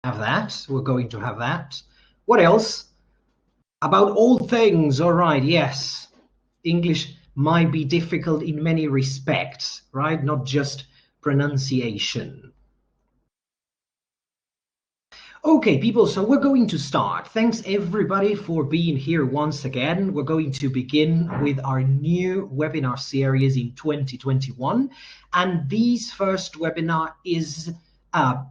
have that. We're going to have that. What else? About all things. All right, yes. English might be difficult in many respects, right? Not just pronunciation. Okay, people, so we're going to start. Thanks everybody for being here once again. We're going to begin with our new webinar series in 2021. And this first webinar is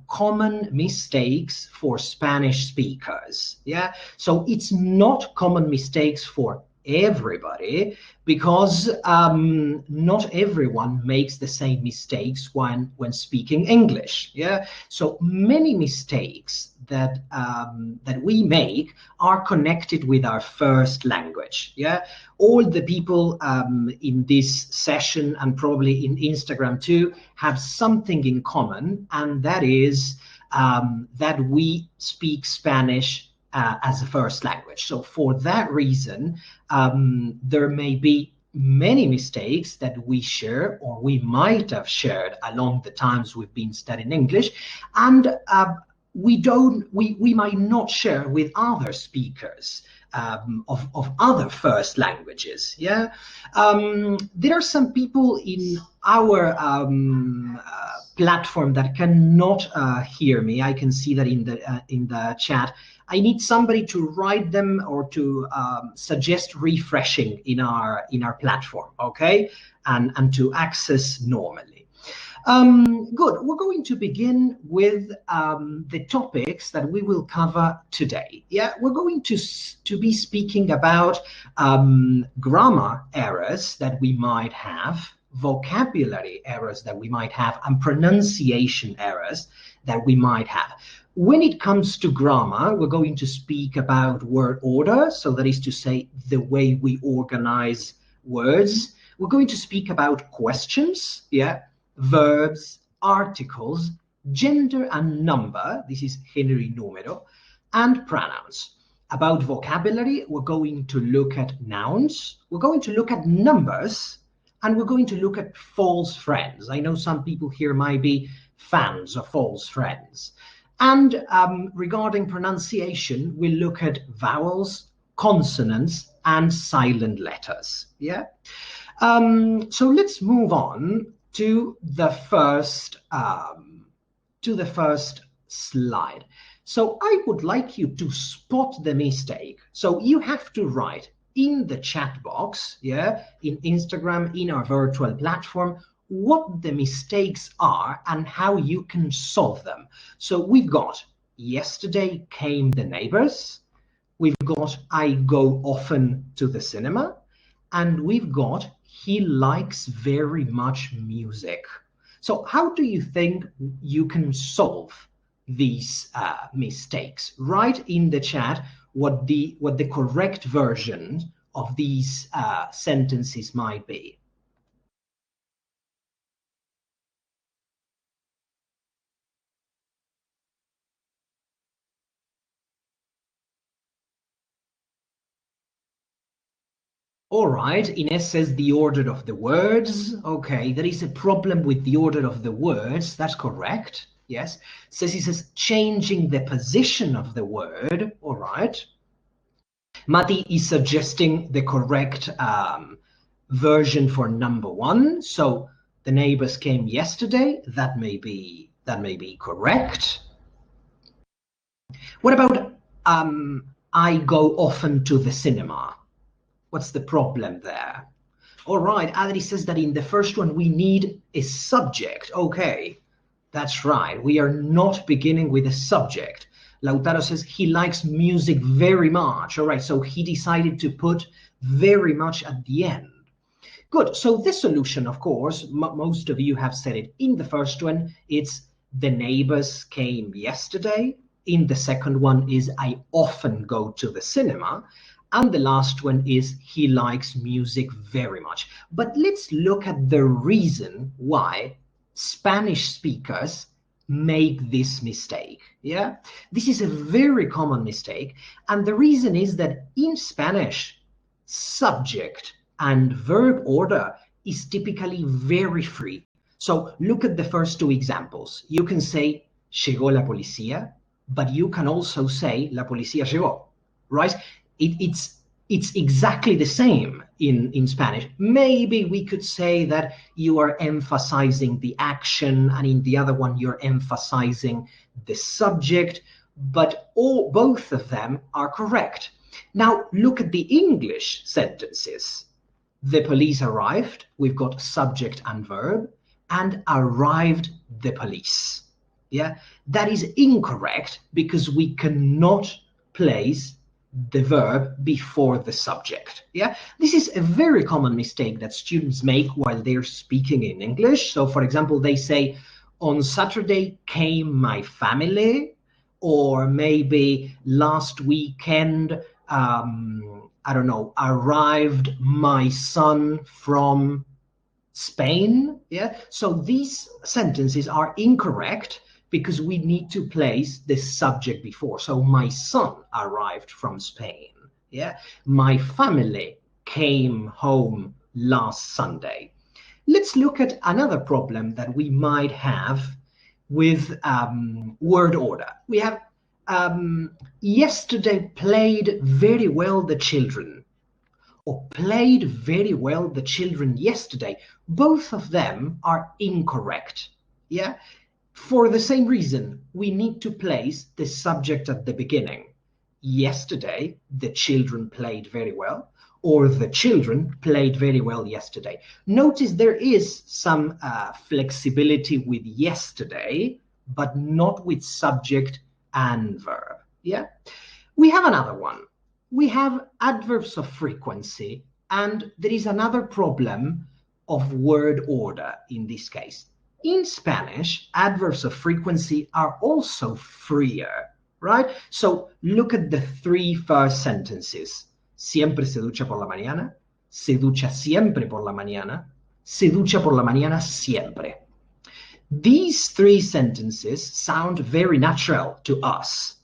common mistakes for Spanish speakers. Yeah, so it's not common mistakes for everybody, because not everyone makes the same mistakes when speaking English. Yeah, so many mistakes that that we make are connected with our first language. Yeah, all the people in this session and probably in Instagram too have something in common, and that is that we speak Spanish as a first language. So for that reason, there may be many mistakes that we share or we might have shared along the times we've been studying English, and we might not share with other speakers of other first languages. Yeah, there are some people in our platform that cannot hear me. I can see that in the chat. I need somebody to write them or to suggest refreshing in our platform, okay, and to access normally. Good. We're going to begin with the topics that we will cover today. Yeah, we're going to be speaking about grammar errors that we might have, vocabulary errors that we might have, and pronunciation errors that we might have. When it comes to grammar, we're going to speak about word order, so that is to say, the way we organize words. We're going to speak about questions, yeah, verbs, articles, gender and number, this is género y número, and pronouns. About vocabulary, we're going to look at nouns, we're going to look at numbers, and we're going to look at false friends. I know some people here might be fans of false friends. And regarding pronunciation, we'll look at vowels, consonants, and silent letters. Yeah. So let's move on to the first slide. So I would like you to spot the mistake. So you have to write in the chat box, yeah, in Instagram, in our virtual platform, what the mistakes are and how you can solve them. So we've got yesterday came the neighbors, we've got I go often to the cinema, and we've got he likes very much music. So how do you think you can solve these mistakes? Write in the chat what the correct version of these sentences might be. All right, Ines says the order of the words. Okay, there is a problem with the order of the words. That's correct. Yes. Ceci says changing the position of the word. All right. Mati is suggesting the correct version for number one. So the neighbors came yesterday. That may be correct. What about I go often to the cinema? What's the problem there? All right, Adri says that in the first one we need a subject. Okay, that's right. We are not beginning with a subject. Lautaro says he likes music very much. All right, so he decided to put very much at the end. Good, so the solution, of course, most of you have said it. In the first one, it's the neighbors came yesterday. In the second one is I often go to the cinema. And the last one is he likes music very much. But let's look at the reason why Spanish speakers make this mistake. Yeah, this is a very common mistake. And the reason is that in Spanish, subject and verb order is typically very free. So look at the first two examples. You can say, llegó la policía, but you can also say la policía llegó, right? It's exactly the same in Spanish. Maybe we could say that you are emphasizing the action, and in the other one you're emphasizing the subject, but both of them are correct. Now look at the English sentences. The police arrived, we've got subject and verb, and arrived the police. Yeah, that is incorrect because we cannot place the verb before the subject. Yeah, this is a very common mistake that students make while they're speaking in English. So for example, they say, on Saturday came my family, or maybe last weekend, I don't know, arrived my son from Spain. Yeah, so these sentences are incorrect because we need to place the subject before. So my son arrived from Spain. Yeah, my family came home last Sunday. Let's look at another problem that we might have with word order. We have yesterday played very well the children, or played very well the children yesterday. Both of them are incorrect. Yeah, for the same reason, we need to place the subject at the beginning. Yesterday, the children played very well, or the children played very well yesterday. Notice there is some flexibility with yesterday, but not with subject and verb. Yeah, we have another one. We have adverbs of frequency, and there is another problem of word order in this case. In Spanish, adverbs of frequency are also freer, right? So look at the three first sentences. Siempre se ducha por la mañana, se ducha siempre por la mañana, se ducha por la mañana siempre. These three sentences sound very natural to us,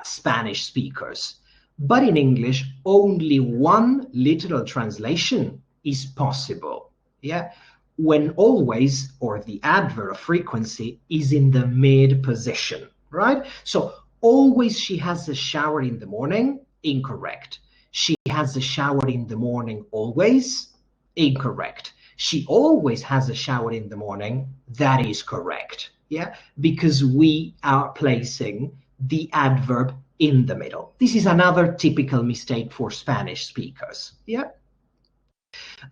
Spanish speakers. But in English, only one literal translation is possible. Yeah, when always, or the adverb of frequency, is in the mid position, right? So always she has a shower in the morning, incorrect. She has a shower in the morning always, incorrect. She always has a shower in the morning, that is correct. Yeah, because we are placing the adverb in the middle. This is another typical mistake for Spanish speakers. Yeah.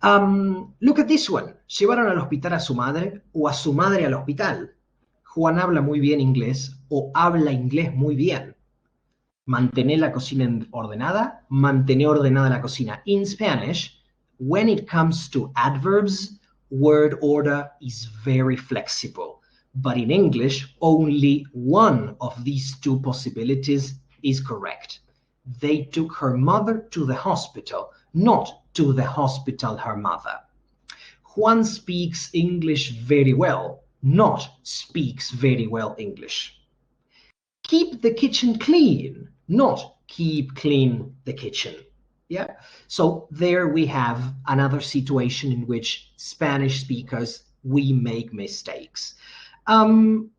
Look at this one. Llevaron al hospital a su madre o a su madre al hospital. Juan habla muy bien inglés o habla inglés muy bien. Mantener la cocina ordenada, mantener ordenada la cocina. In Spanish, when it comes to adverbs, word order is very flexible. But in English, only one of these two possibilities is correct. They took her mother to the hospital, not to the hospital her mother. Juan speaks English very well, not speaks very well English. Keep the kitchen clean, not keep clean the kitchen. Yeah, so there we have another situation in which Spanish speakers, we make mistakes. The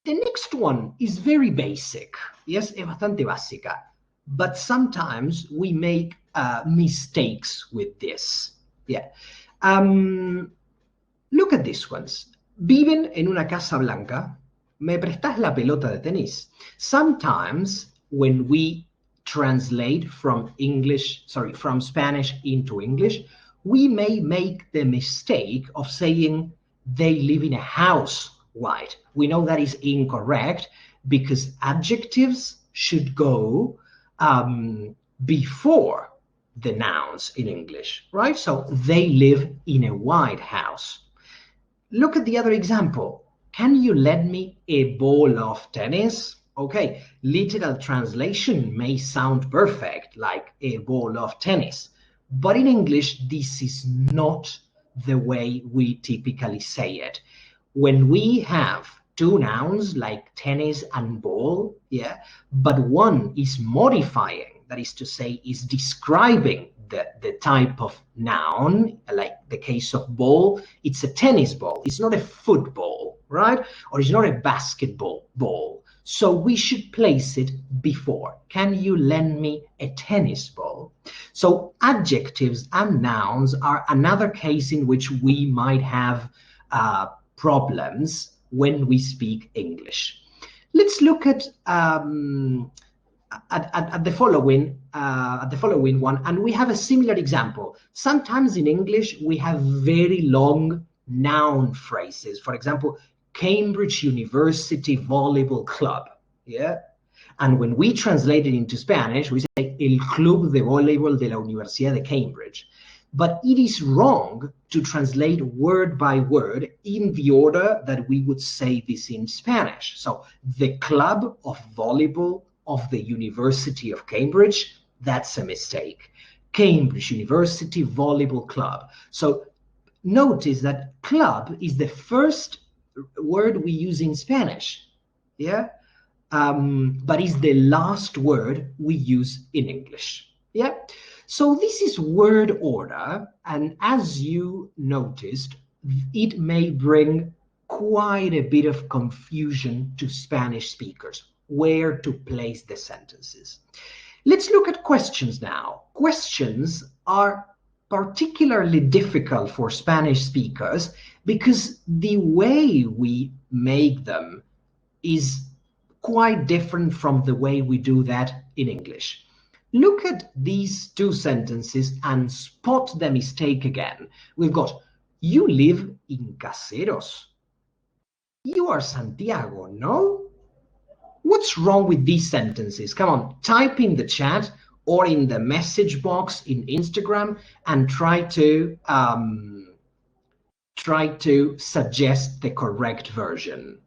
next one is very basic. Yes, es bastante básica. But sometimes we make mistakes with this. Yeah. Look at these ones. Viven en una casa blanca. ¿Me prestas la pelota de tenis? Sometimes when we translate from Spanish into English, we may make the mistake of saying they live in a house, right? We know that is incorrect because adjectives should go before the nouns in English, right? So they live in a white house. Look at the other example. Can you lend me a ball of tennis? Okay, literal translation may sound perfect, like a ball of tennis. But in English, this is not the way we typically say it. When we have two nouns like tennis and ball, yeah, but one is modifying, that is to say, is describing the type of noun, like the case of ball, it's a tennis ball, it's not a football, right? Or it's not a basketball ball. So we should place it before. Can you lend me a tennis ball? So adjectives and nouns are another case in which we might have problems when we speak English. Let's look at the following one, and we have a similar example. Sometimes in English we have very long noun phrases. For example, Cambridge University Volleyball Club. Yeah. And when we translate it into Spanish, we say El Club de Voleibol de la Universidad de Cambridge. But it is wrong to translate word by word in the order that we would say this in Spanish. So the Club of Volleyball of the University of Cambridge, that's a mistake. Cambridge University Volleyball Club. So notice that club is the first word we use in Spanish, yeah? But it's the last word we use in English, yeah? So this is word order, and as you noticed, it may bring quite a bit of confusion to Spanish speakers, where to place the sentences. Let's look at questions now. Questions are particularly difficult for Spanish speakers because the way we make them is quite different from the way we do that in English. Look at these two sentences and spot the mistake again. We've got, you live in Caseros. You are Santiago, no? What's wrong with these sentences? Come on, type in the chat or in the message box in Instagram and try to suggest the correct version.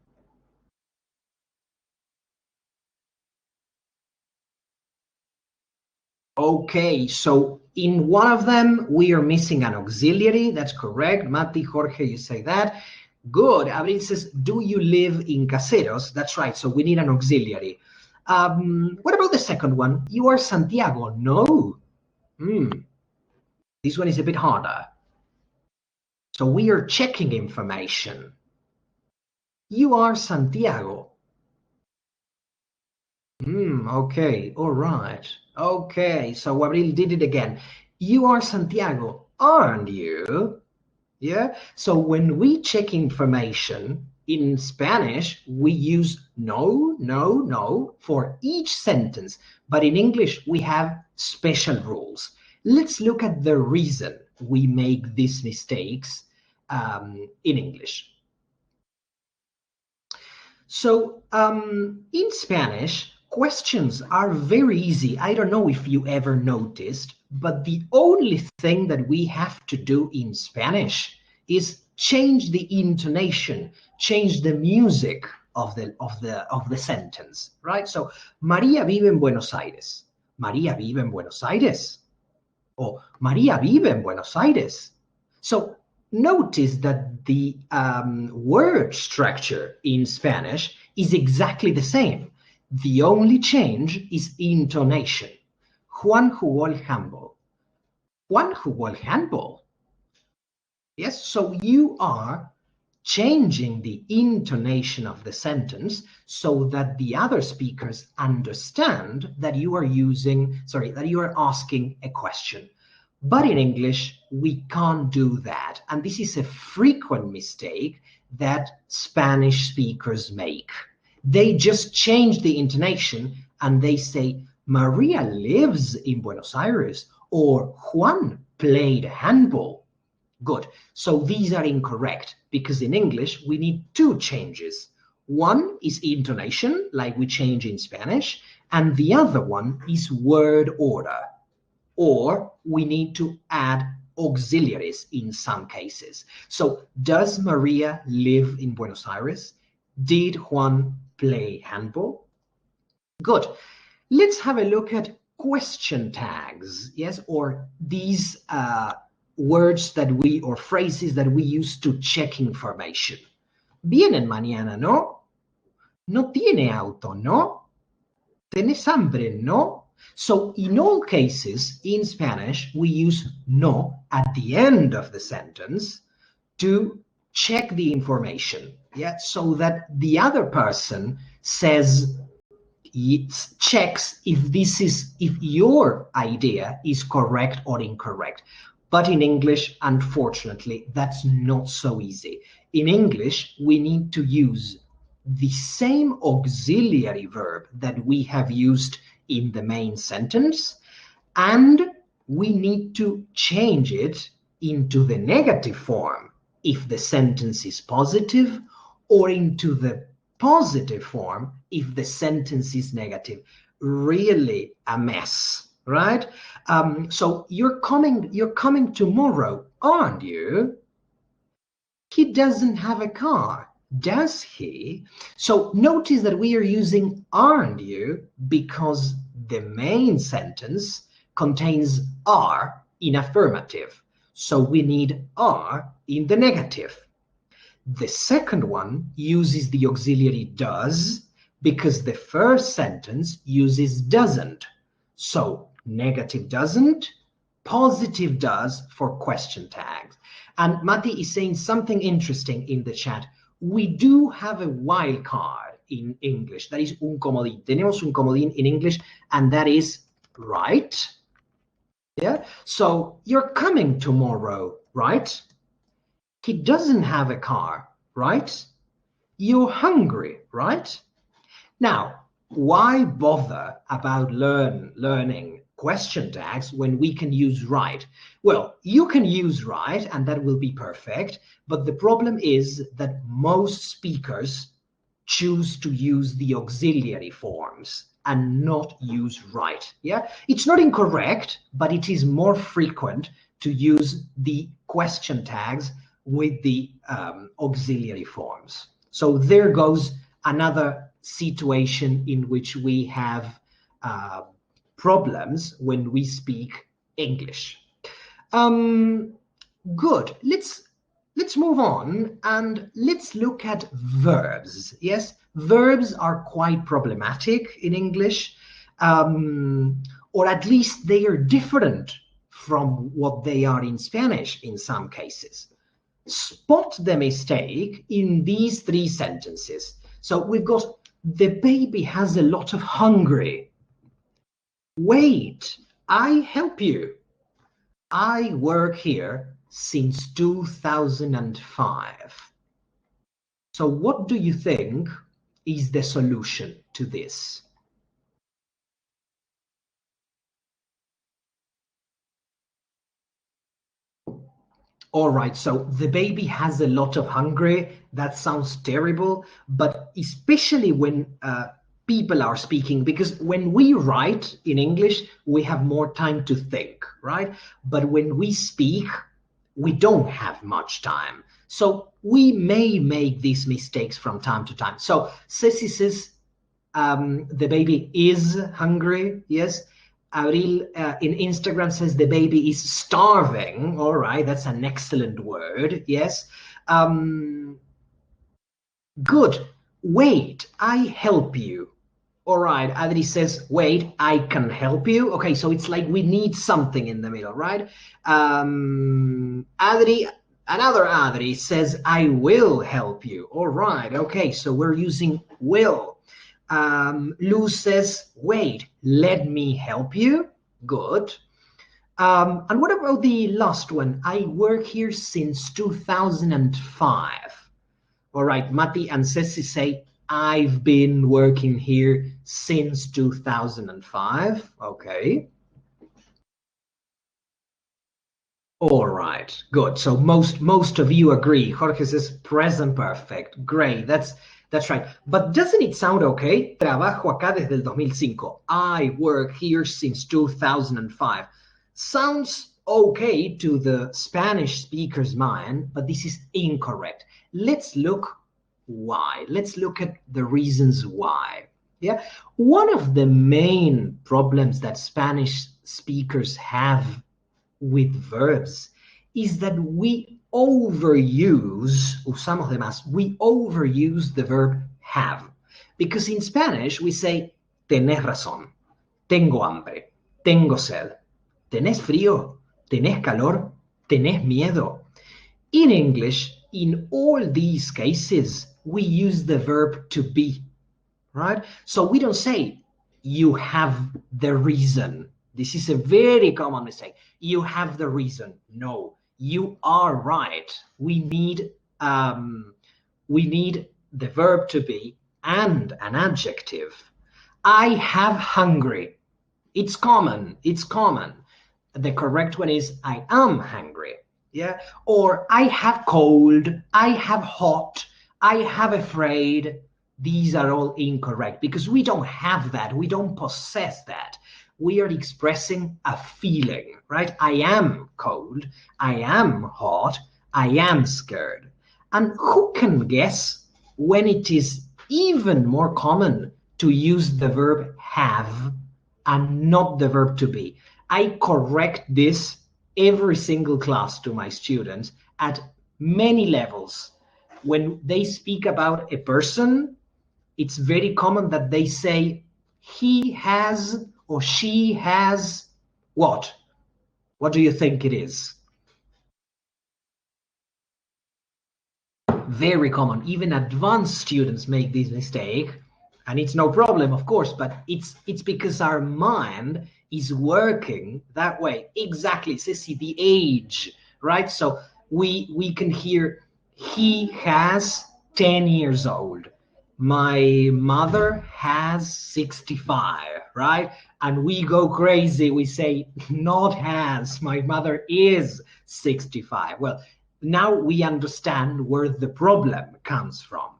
Okay, so in one of them, we are missing an auxiliary. That's correct. Mati, Jorge, you say that. Good. Abril says, do you live in Caseros? That's right. So we need an auxiliary. What about the second one? You are Santiago. No. This one is a bit harder. So we are checking information. You are Santiago. Okay. All right. Okay. So Abril did it again. You are Santiago, aren't you? Yeah. So when we check information in Spanish, we use no, no, no for each sentence. But in English, we have special rules. Let's look at the reason we make these mistakes in English. So in Spanish, questions are very easy. I don't know if you ever noticed, but the only thing that we have to do in Spanish is change the intonation, change the music of the sentence, right? So María vive en Buenos Aires. María vive en Buenos Aires. Or María vive en Buenos Aires. So notice that the word structure in Spanish is exactly the same. The only change is intonation. Juan jugó el handball. Juan jugó el handball. Yes, so you are changing the intonation of the sentence so that the other speakers understand that you are asking a question. But in English, we can't do that. And this is a frequent mistake that Spanish speakers make. They just change the intonation and they say, Maria lives in Buenos Aires, or Juan played handball. Good. So these are incorrect because in English, we need two changes. One is intonation, like we change in Spanish, and the other one is word order. Or we need to add auxiliaries in some cases. So does Maria live in Buenos Aires? Did Juan play handball? Good. Let's have a look at question tags, yes, or these words that or phrases that we use to check information. Vienen mañana, ¿no? No tiene auto, ¿no? ¿Tenés hambre, no? So in all cases, in Spanish, we use no at the end of the sentence to check the information, yeah, so that the other person says, it checks if your idea is correct or incorrect. But in English, unfortunately, that's not so easy. In English, we need to use the same auxiliary verb that we have used in the main sentence, and we need to change it into the negative form if the sentence is positive, or into the positive form if the sentence is negative. Really a mess, right? So you're coming tomorrow, aren't you? He doesn't have a car, does he? So notice that we are using aren't you because the main sentence contains are in affirmative. So we need are in the negative. The second one uses the auxiliary does because the first sentence uses doesn't. So negative doesn't, positive does for question tags. And Mati is saying something interesting in the chat. We do have a wild card in English. That is un comodín. Tenemos un comodín in English, and that is right. Yeah. So you're coming tomorrow, right? He doesn't have a car, right? You're hungry, right? Now, why bother about learning question tags when we can use right? Well, you can use right, and that will be perfect. But the problem is that most speakers choose to use the auxiliary forms and not use right. Yeah, it's not incorrect, but it is more frequent to use the question tags with the auxiliary forms. So there goes another situation in which we have problems when we speak English. Good. Let's move on and let's look at verbs. Yes, verbs are quite problematic in English, or at least they are different from what they are in Spanish in some cases. Spot the mistake in these three sentences. So we've got the baby has a lot of hungry. Wait, I help you. I work here since 2005. So what do you think is the solution to this? All right, so the baby has a lot of hungry. That sounds terrible, but especially when people are speaking, because when we write in English, we have more time to think, right? But when we speak, we don't have much time. So we may make these mistakes from time to time. So Ceci says the baby is hungry, yes. Abril in Instagram says the baby is starving. All right, that's an excellent word. Yes. Good. Wait, I help you. All right, Adri says, wait, I can help you. Okay, so it's like we need something in the middle, right? Adri, another Adri says, I will help you. All right, okay, so we're using will. Lou says, wait, let me help you. Good. And what about the last one? I work here since 2005. All right, Mati and Ceci say, I've been working here since 2005. Okay. All right, good. So most of you agree. Jorge says present perfect. Great. That's right. But doesn't it sound okay? Trabajo acá desde el 2005. I work here since 2005. Sounds okay to the Spanish speaker's mind, but this is incorrect. Let's look why. Let's look at the reasons why. Yeah. One of the main problems that Spanish speakers have with verbs is that we overuse the verb have. Because in Spanish we say, tenés razón, tengo hambre, tengo sed, tenés frío, tenés calor, tenés miedo. In English, in all these cases, we use the verb to be, right? So we don't say, you have the reason. This is a very common mistake. You have the reason. No, you are right. We need the verb to be and an adjective. I have hungry. It's common. It's common. The correct one is I am hungry. Yeah. Or I have cold. I have hot. I have afraid. These are all incorrect because we don't have that. We don't possess that. We are expressing a feeling, right? I am cold. I am hot. I am scared. And who can guess when it is even more common to use the verb have and not the verb to be? I correct this every single class to my students at many levels. When they speak about a person, it's very common that they say he has or she has what? What do you think it is? Very common. Even advanced students make this mistake, and it's no problem, of course, but it's because our mind is working that way. Exactly, Sissy, the age, right? So we can hear he has 10 years old. My mother has 65, right? And we go crazy. We say, not has, my mother is 65. Well, now we understand where the problem comes from.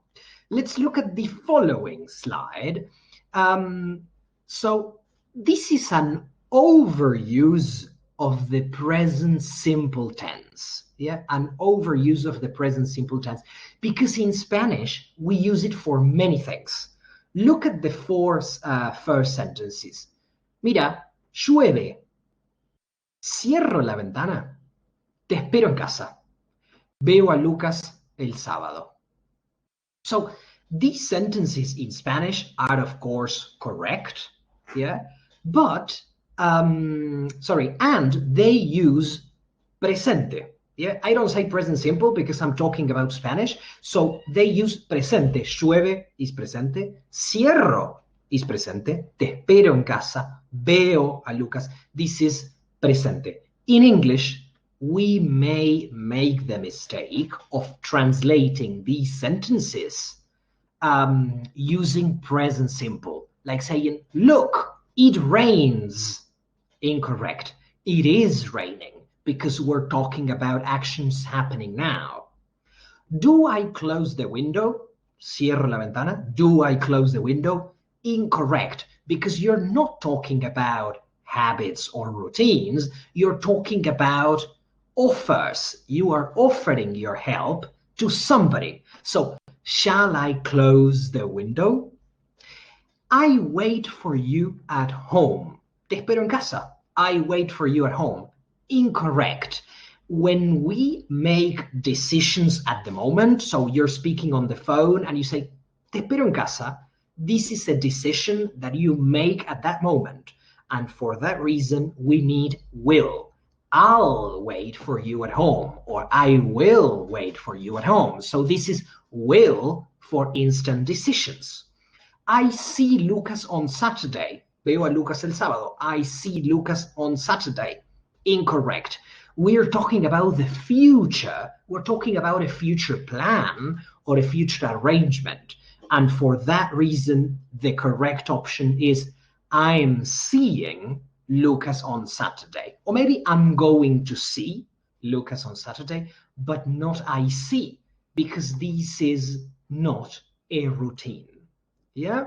Let's look at the following slide. So this is an overuse of the present simple tense. Yeah, an overuse of the present simple tense, because in Spanish we use it for many things. Look at the four first sentences. Mira, llueve, cierro la ventana, te espero en casa, veo a Lucas el sábado. So these sentences in Spanish are of course correct, yeah, but and they use presente. Yeah, I don't say present simple because I'm talking about Spanish. So they use presente. Llueve is presente. Cierro is presente. Te espero en casa. Veo a Lucas. This is presente. In English, we may make the mistake of translating these sentences using present simple, like saying, look, it rains. Incorrect. It is raining, because we're talking about actions happening now. Do I close the window? Cierro la ventana. Do I close the window? Incorrect, because you're not talking about habits or routines. You're talking about offers. You are offering your help to somebody. So, shall I close the window? I wait for you at home. Te espero en casa. I wait for you at home. Incorrect. When we make decisions at the moment, so you're speaking on the phone and you say, te espero en casa, this is a decision that you make at that moment. And for that reason, we need will. I'll wait for you at home, or I will wait for you at home. So this is will for instant decisions. I see Lucas on Saturday. Veo a Lucas el sábado. I see Lucas on Saturday. Incorrect. We're talking about the future. We're talking about a future plan or a future arrangement. And for that reason, the correct option is I'm seeing Lucas on Saturday. Or maybe I'm going to see Lucas on Saturday, but not I see, because this is not a routine. Yeah?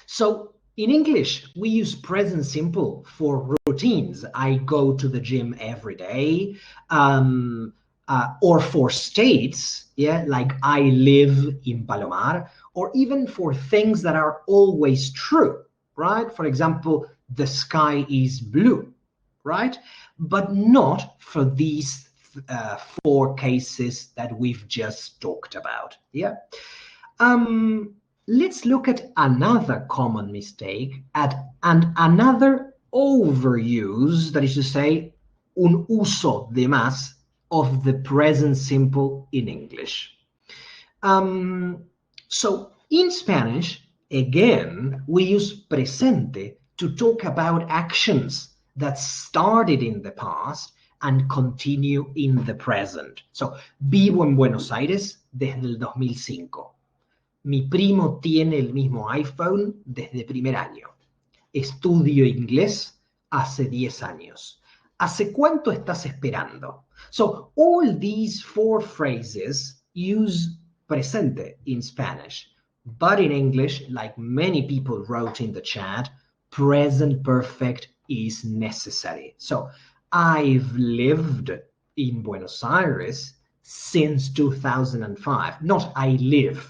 So in English, we use present simple for routines. I go to the gym every day, or for states, yeah, like I live in Palomar, or even for things that are always true, right? For example, the sky is blue, right? But not for these four cases that we've just talked about, yeah? Let's look at another common mistake and another overuse, that is to say, un uso de más of the present simple in English. So in Spanish, Again, we use presente to talk about actions that started in the past and continue in the present. So, vivo en Buenos Aires desde el 2005. Mi primo tiene el mismo iPhone desde primer año. Estudio inglés hace 10 años. ¿Hace cuánto estás esperando? So, all these four phrases use presente in Spanish. But in English, like many people wrote in the chat, present perfect is necessary. So, I've lived in Buenos Aires since 2005. Not I live,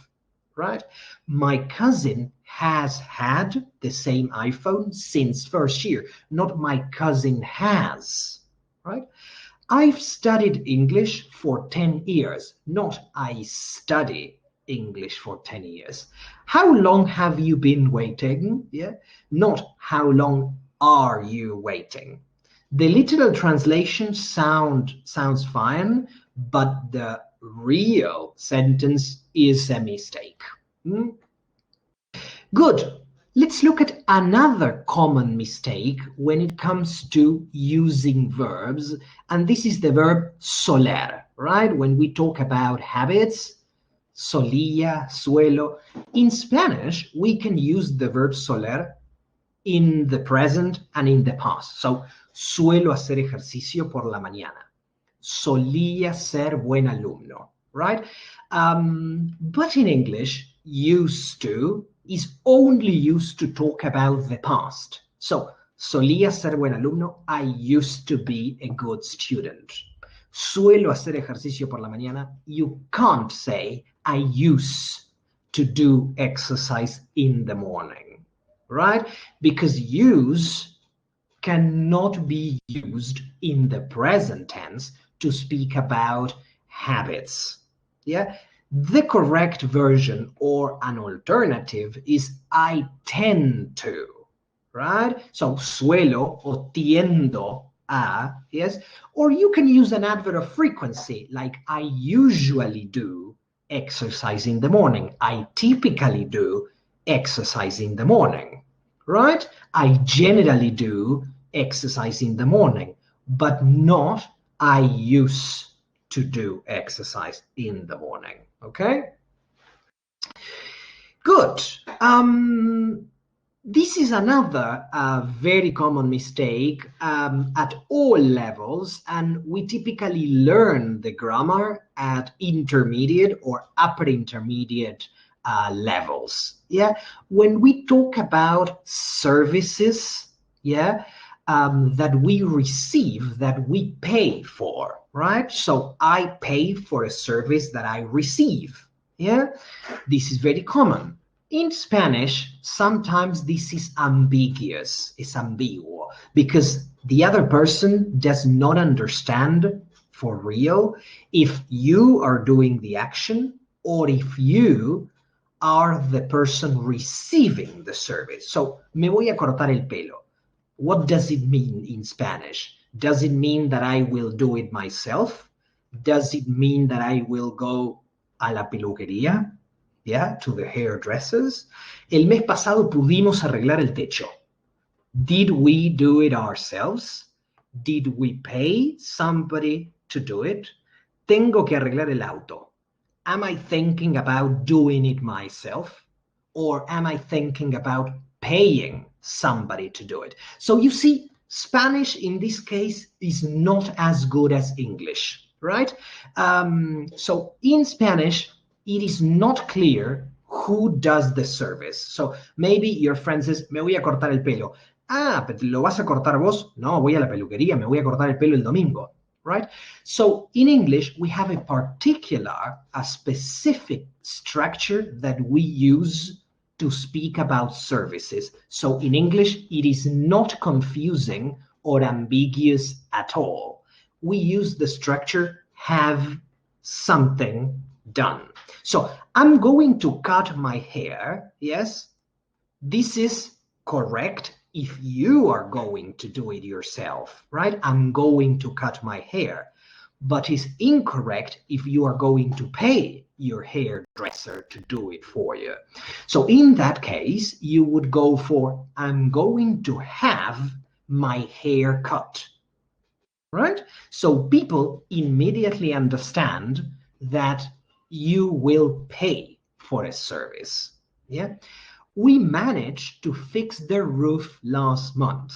right? My cousin has had the same iPhone since first year. Not my cousin has, right? I've studied English for 10 years. Not I study English for 10 years. How long have you been waiting? Yeah, not how long are you waiting? The literal translation sounds fine, but the real sentence is a mistake. Good. Let's look at another common mistake when it comes to using verbs, and this is the verb soler, right? When we talk about habits, solía, suelo. In Spanish, we can use the verb soler in the present and in the past. So, suelo hacer ejercicio por la mañana. Solía ser buen alumno, right? But in English, used to is only used to talk about the past. So, solía ser buen alumno, I used to be a good student. Suelo hacer ejercicio por la mañana, you can't say, I used to do exercise in the morning, right? Because use cannot be used in the present tense to speak about habits. Yeah, the correct version or an alternative is I tend to, right? So suelo o tiendo a, yes? Or you can use an adverb of frequency like I usually do exercise in the morning. I typically do exercise in the morning, right? I generally do exercise in the morning, but not I used to do exercise in the morning, okay? Good. This is another very common mistake at all levels, and we typically learn the grammar at intermediate or upper intermediate levels. Yeah, when we talk about services, yeah, that we receive, that we pay for, right? So I pay for a service that I receive. Yeah, this is very common. In Spanish, sometimes this is ambiguous, it's ambiguo, because the other person does not understand for real if you are doing the action or if you are the person receiving the service. So, me voy a cortar el pelo. What does it mean in Spanish? Does it mean that I will do it myself? Does it mean that I will go a la peluquería? Yeah, to the hairdressers. El mes pasado pudimos arreglar el techo. Did we do it ourselves? Did we pay somebody to do it? Tengo que arreglar el auto. Am I thinking about doing it myself? Or am I thinking about paying somebody to do it? So you see, Spanish in this case is not as good as English, right? So in Spanish, it is not clear who does the service. So maybe your friend says, me voy a cortar el pelo. Ah, pero ¿lo vas a cortar vos? No, voy a la peluquería, me voy a cortar el pelo el domingo, right? So in English, we have a particular, a specific structure that we use to speak about services. So in English, it is not confusing or ambiguous at all. We use the structure have something done. So I'm going to cut my hair. Yes, this is correct if you are going to do it yourself, right? I'm going to cut my hair. but is incorrect if you are going to pay your hairdresser to do it for you. So in that case, you would go for, I'm going to have my hair cut, right? So people immediately understand that you will pay for a service. Yeah. We managed to fix the roof last month.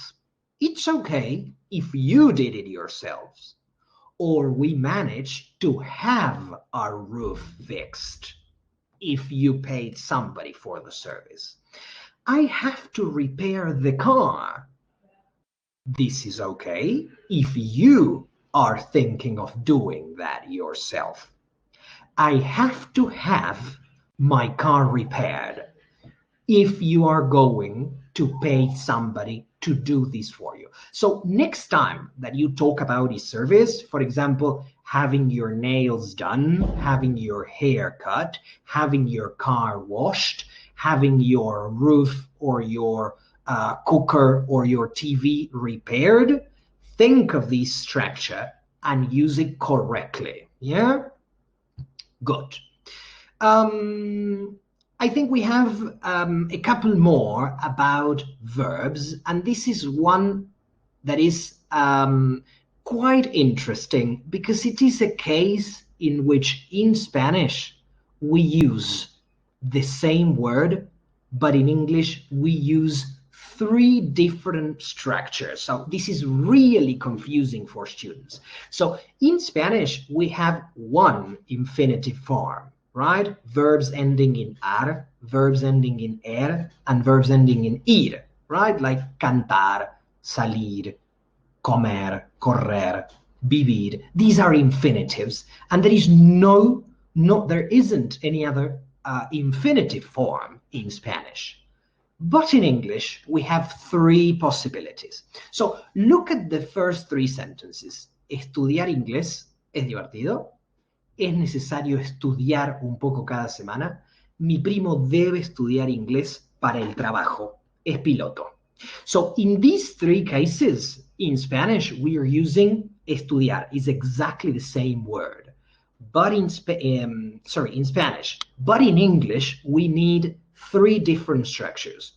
It's okay if you did it yourselves, or we managed to have our roof fixed if you paid somebody for the service. I have to repair the car. This is okay if you are thinking of doing that yourself. I have to have my car repaired if you are going to pay somebody to do this for you. So next time that you talk about a service, for example, having your nails done, having your hair cut, having your car washed, having your roof or your cooker or your TV repaired, think of this structure and use it correctly. Yeah? Good. Um, I think we have a couple more about verbs, and this is one that is quite interesting because it is a case in which in Spanish we use the same word, but in English we use three different structures. So this is really confusing for students. So in Spanish, we have one infinitive form, right? Verbs ending in ar, verbs ending in er, and verbs ending in ir, right? Like cantar, salir, comer, correr, vivir. These are infinitives, and there isn't any other infinitive form in Spanish. But in English, we have three possibilities. So look at the first three sentences. Estudiar inglés es divertido. Es necesario estudiar un poco cada semana. Mi primo debe estudiar inglés para el trabajo. Es piloto. So in these three cases, in Spanish, we are using estudiar. It's exactly the same word. But in Spanish. But in English, we need three different structures.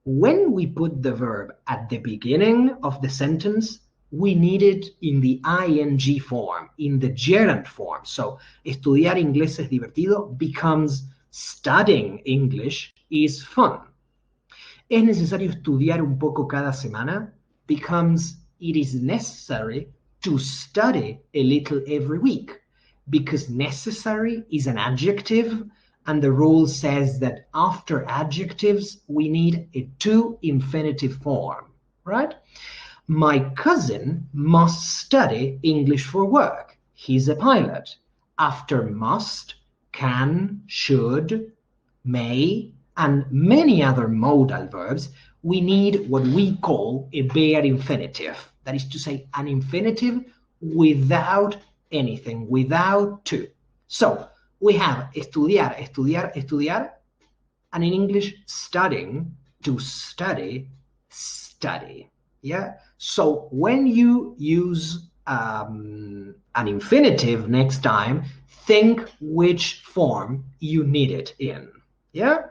When we put the verb at the beginning of the sentence, we need it in the ing form, in the gerund form. So, estudiar inglés es divertido becomes studying English is fun. Es necesario estudiar un poco cada semana becomes it is necessary to study a little every week, because necessary is an adjective, and the rule says that after adjectives, we need a to infinitive form, right? My cousin must study English for work. He's a pilot. After must, can, should, may, and many other modal verbs, we need what we call a bare infinitive. That is to say, an infinitive without anything, without to. So we have estudiar, estudiar, estudiar, and in English, studying, to study, study. Yeah. So when you use an infinitive next time, think which form you need it in. Yeah.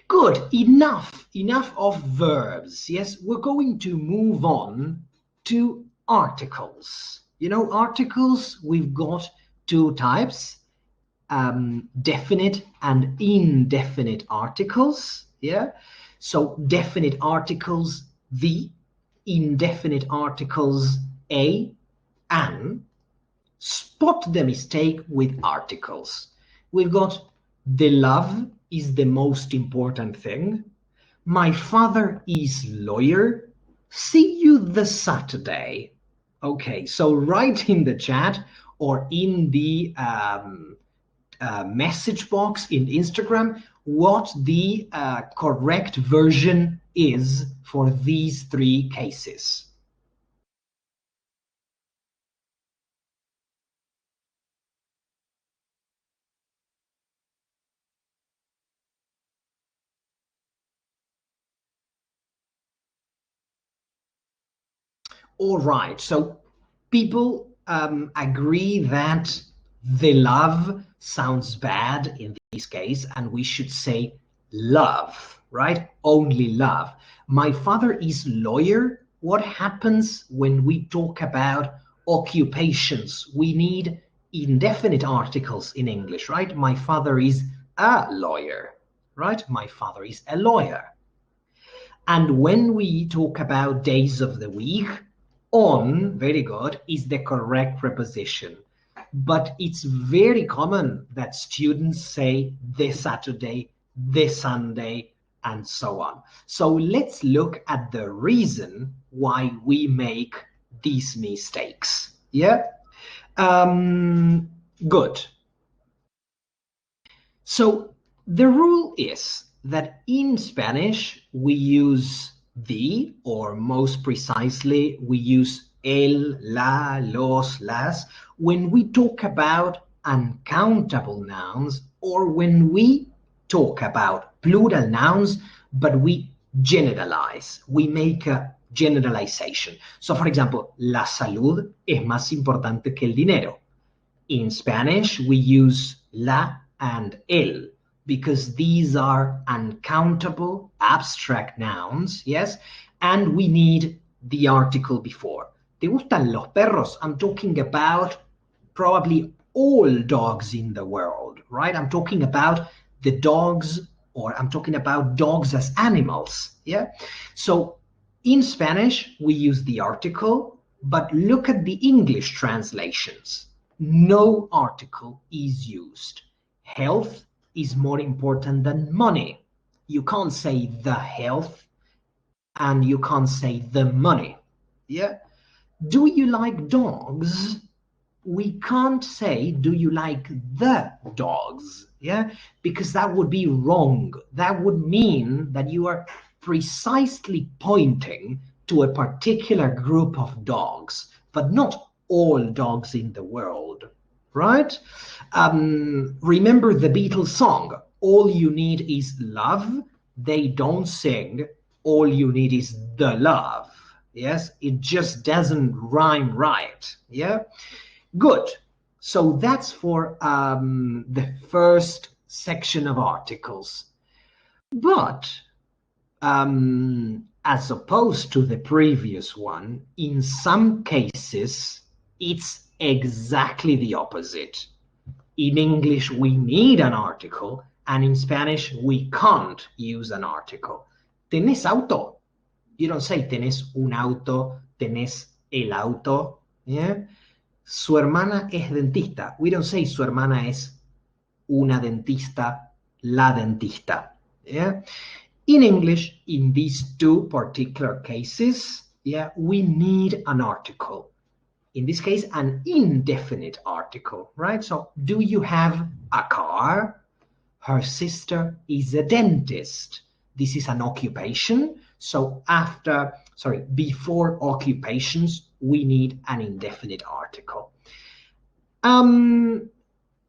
Good. Enough of verbs. Yes, we're going to move on to articles. You know, articles, we've got two types, definite and indefinite articles. Yeah. So definite articles, the, indefinite articles, a, an. Spot the mistake with articles. We've got the love is the most important thing. My father is lawyer. See you this Saturday. Okay, so write in the chat or in the message box in Instagram what the correct version is for these three cases. All right, so people, agree that the love sounds bad in this case, and we should say love, right? Only love. My father is lawyer. What happens when we talk about occupations? We need indefinite articles in English, right? My father is a lawyer, right? My father is a lawyer. And when we talk about days of the week, on, very good, is the correct preposition. But it's very common that students say the Saturday, the Sunday, and so on. So let's look at the reason why we make these mistakes. Yeah? Good. So the rule is that in Spanish, we use the, or most precisely, we use el, la, los, las, when we talk about uncountable nouns or when we talk about plural nouns, but we generalize, we make a generalization. So, for example, la salud es más importante que el dinero. In Spanish, we use la and el because these are uncountable abstract nouns, yes? And we need the article before. ¿Te gustan los perros? I'm talking about probably all dogs in the world, right? I'm talking about the dogs, or I'm talking about dogs as animals, yeah? So in Spanish, we use the article, but look at the English translations. No article is used. Health is more important than money. You can't say the health and you can't say the money. Yeah. Do you like dogs? We can't say, do you like the dogs? Yeah. Because that would be wrong. That would mean that you are precisely pointing to a particular group of dogs, but not all dogs in the world, right? Remember the Beatles song, all you need is love. They don't sing, all you need is the love. Yes, it just doesn't rhyme right. Yeah, good. So that's for the first section of articles. But as opposed to the previous one, in some cases, it's exactly the opposite. In English, we need an article, and in Spanish, we can't use an article. ¿Tenés auto? You don't say tenés un auto, tenés el auto. Yeah? Su hermana es dentista. We don't say su hermana es una dentista, la dentista. Yeah? In English, in these two particular cases, yeah, we need an article. In this case, an indefinite article, right? So, do you have a car? Her sister is a dentist. This is an occupation. So before occupations, we need an indefinite article.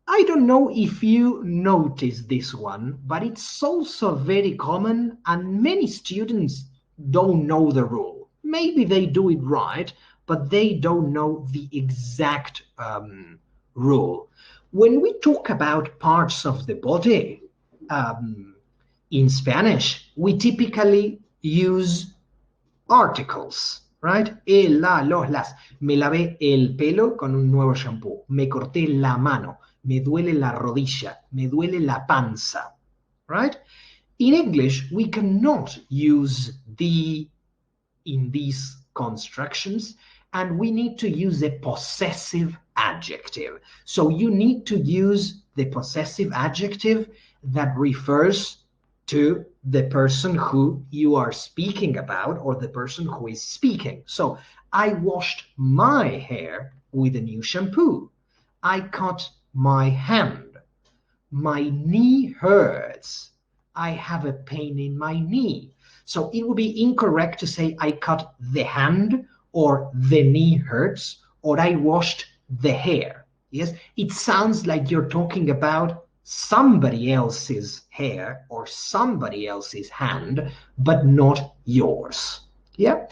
I don't know if you noticed this one, but it's also very common and many students don't know the rule. Maybe they do it right, but they don't know the exact rule. When we talk about parts of the body, in Spanish, we typically use articles, right? El, la, los, las. Me lavé el pelo con un nuevo shampoo. Me corté la mano. Me duele la rodilla. Me duele la panza, right? In English, we cannot use the in these constructions, and we need to use a possessive adjective. So you need to use the possessive adjective that refers to the person who you are speaking about or the person who is speaking. So I washed my hair with a new shampoo. I cut my hand. My knee hurts. I have a pain in my knee. So it would be incorrect to say I cut the hand or the knee hurts or I washed the hair. Yes, it sounds like you're talking about somebody else's hair or somebody else's hand, but not yours. Yeah,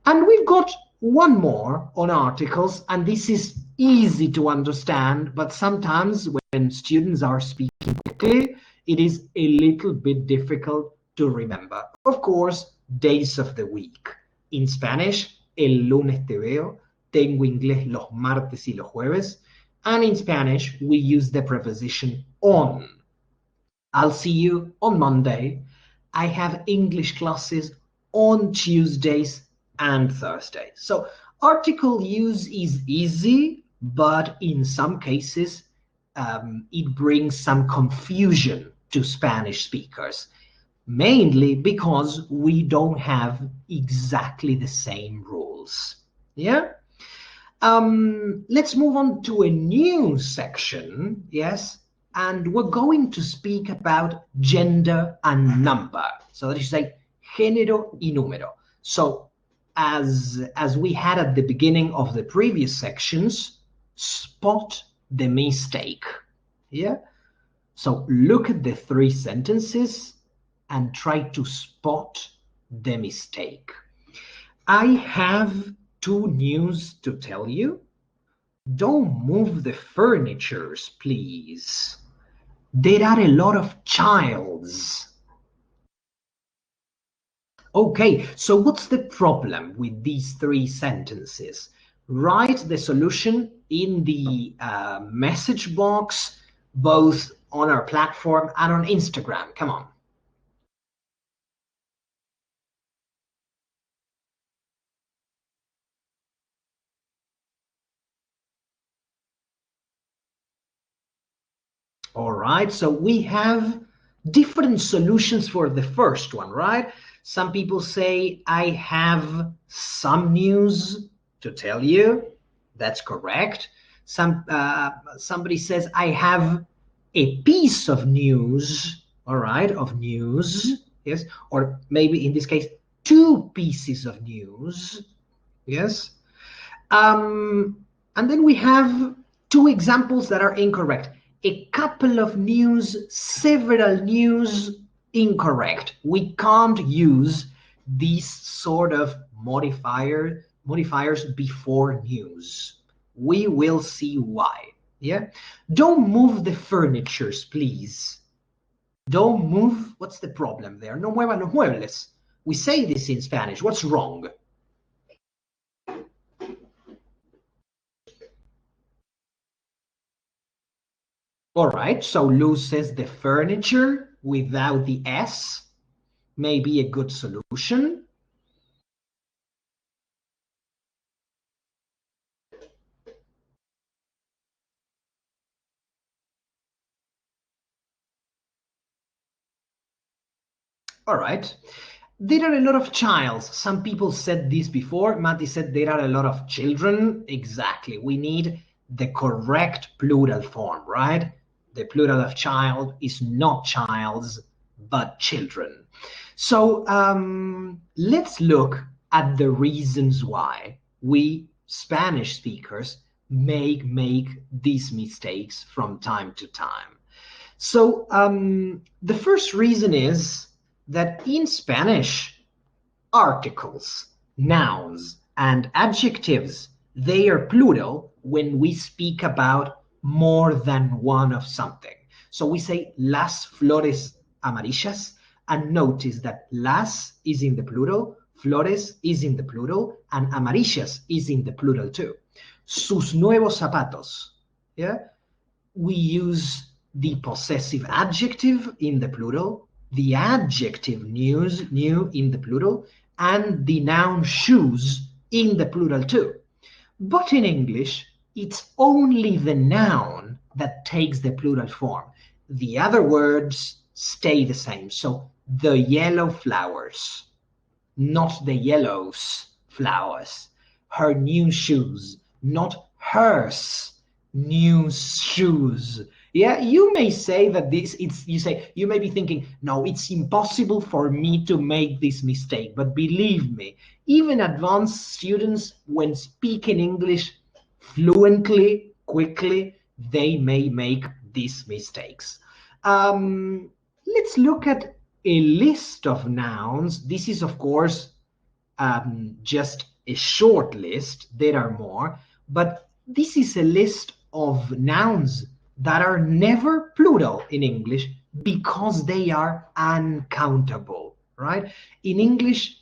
and we've got one more on articles, and this is easy to understand, but sometimes when students are speaking quickly, it is a little bit difficult to remember. Of course, days of the week. In Spanish, el lunes te veo. Tengo inglés los martes y los jueves. And in Spanish, we use the preposition on. I'll see you on Monday. I have English classes on Tuesdays and Thursdays. So article use is easy, but in some cases, it brings some confusion to Spanish speakers, mainly because we don't have exactly the same rules. Yeah? Let's move on to a new section, yes? And we're going to speak about gender and number. So that is like género y número. So as we had at the beginning of the previous sections, spot the mistake. Yeah? So look at the three sentences and try to spot the mistake. I have two news to tell you. Don't move the furnitures, please. There are a lot of childs. Okay, so what's the problem with these three sentences? Write the solution in the message box, both on our platform and on Instagram. Come on. All right, so we have different solutions for the first one, right? Some people say, I have some news to tell you. That's correct. Somebody says, I have a piece of news, all right, of news, yes? Or maybe in this case, two pieces of news, yes? And then we have two examples that are incorrect. A couple of news, several news, incorrect. We can't use these sort of modifiers before news. We will see why. Yeah. Don't move the furnitures, please. Don't move. What's the problem there? No muevan los muebles. We say this in Spanish. What's wrong? All right, so Lou says the furniture without the S may be a good solution. All right. There are a lot of childs. Some people said this before. Matti said there are a lot of children. Exactly. We need the correct plural form, right? The plural of child is not childs, but children. So let's look at the reasons why we Spanish speakers make these mistakes from time to time. So the first reason is that in Spanish, articles, nouns, and adjectives, they are plural when we speak about more than one of something. So we say las flores amarillas, and notice that las is in the plural, flores is in the plural, and amarillas is in the plural too. Sus nuevos zapatos, yeah? We use the possessive adjective in the plural, the adjective new in the plural, and the noun shoes in the plural too. But in English, it's only the noun that takes the plural form. The other words stay the same. So the yellow flowers, not the yellows flowers. Her new shoes, not hers new shoes. Yeah, you may say that you may be thinking, no, it's impossible for me to make this mistake. But believe me, even advanced students, when speaking English fluently, quickly, they may make these mistakes. Let's look at a list of nouns. This is, of course, just a short list. There are more, but this is a list of nouns that are never plural in English because they are uncountable, right? In English,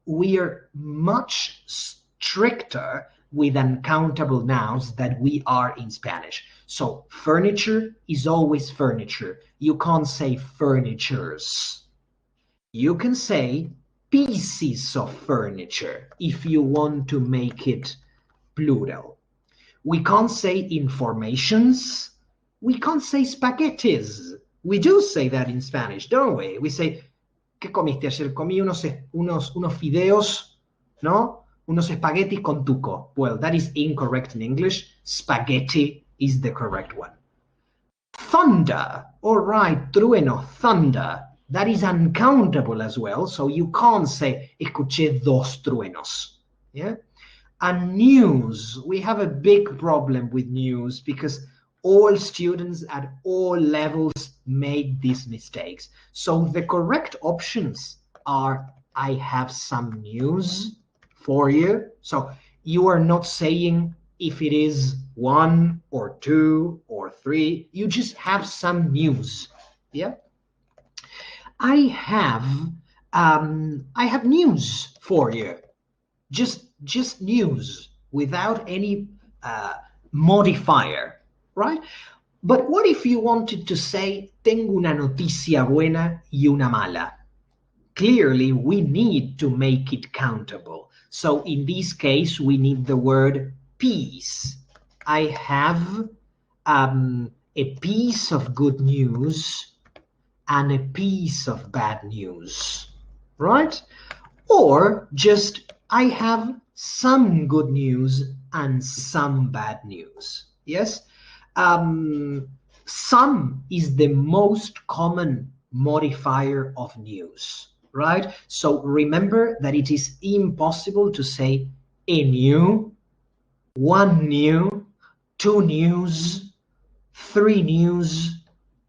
we are much stricter with uncountable nouns than we are in Spanish. So furniture is always furniture. You can't say furnitures. You can say pieces of furniture if you want to make it plural. We can't say informations. We can't say spaghettis. We do say that in Spanish, don't we? We say, ¿qué comiste ayer? Comí unos fideos, ¿no? Unos espaguetis con tuco. Well, that is incorrect in English. Spaghetti is the correct one. Thunder, all right, trueno, thunder. That is uncountable as well, so you can't say, escuché dos truenos. Yeah? And news, we have a big problem with news because all students at all levels make these mistakes. So the correct options are, I have some news for you. So you are not saying if it is 1 or 2 or 3, you just have some news. Yeah. I have news for you. Just news without any modifier, right? But what if you wanted to say, tengo una noticia buena y una mala? Clearly, we need to make it countable. So in this case, we need the word piece. I have a piece of good news and a piece of bad news, right? Or just, I have some good news and some bad news, yes? Some is the most common modifier of news, right? So remember that it is impossible to say a new, one new, two news, three news,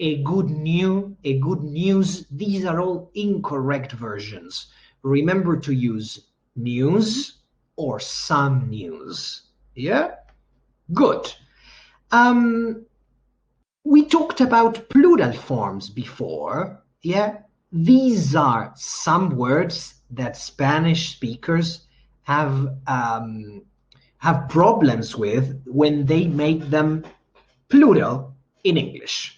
a good news. These are all incorrect versions. Remember to use news or some news. Yeah? Good. We talked about plural forms before. Yeah? These are some words that Spanish speakers have problems with when they make them plural in English.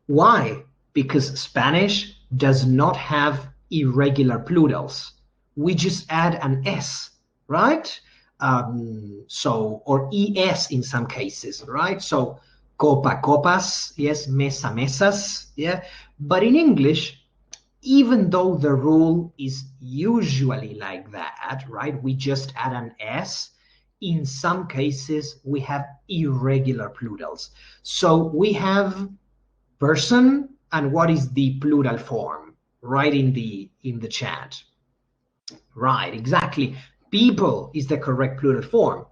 Why? Because Spanish does not have irregular plurals. We just add an S, right? Or ES in some cases, right? So copa, copas, yes, mesa, mesas, yeah. But in English, even though the rule is usually like that, right? We just add an S. In some cases, we have irregular plurals. So we have person, and what is the plural form? Right in the chat. Right, exactly. People is the correct plural form.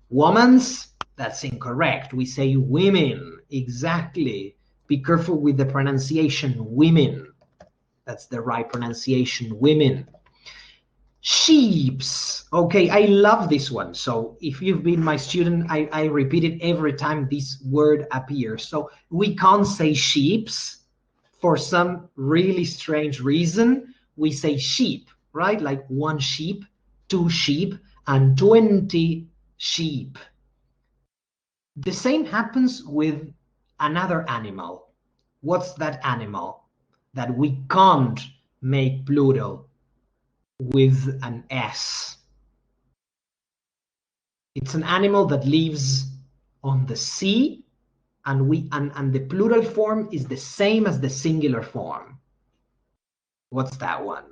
Women's, that's incorrect. We say women, exactly. Be careful with the pronunciation, women. That's the right pronunciation, women. Sheeps. Okay, I love this one. So if you've been my student, I repeat it every time this word appears. So we can't say sheeps for some really strange reason. We say sheep, right? Like 1 sheep, 2 sheep, and 20 sheep. The same happens with another animal. What's that animal that we can't make plural with an S? It's an animal that lives on the sea, and the plural form is the same as the singular form. What's that one?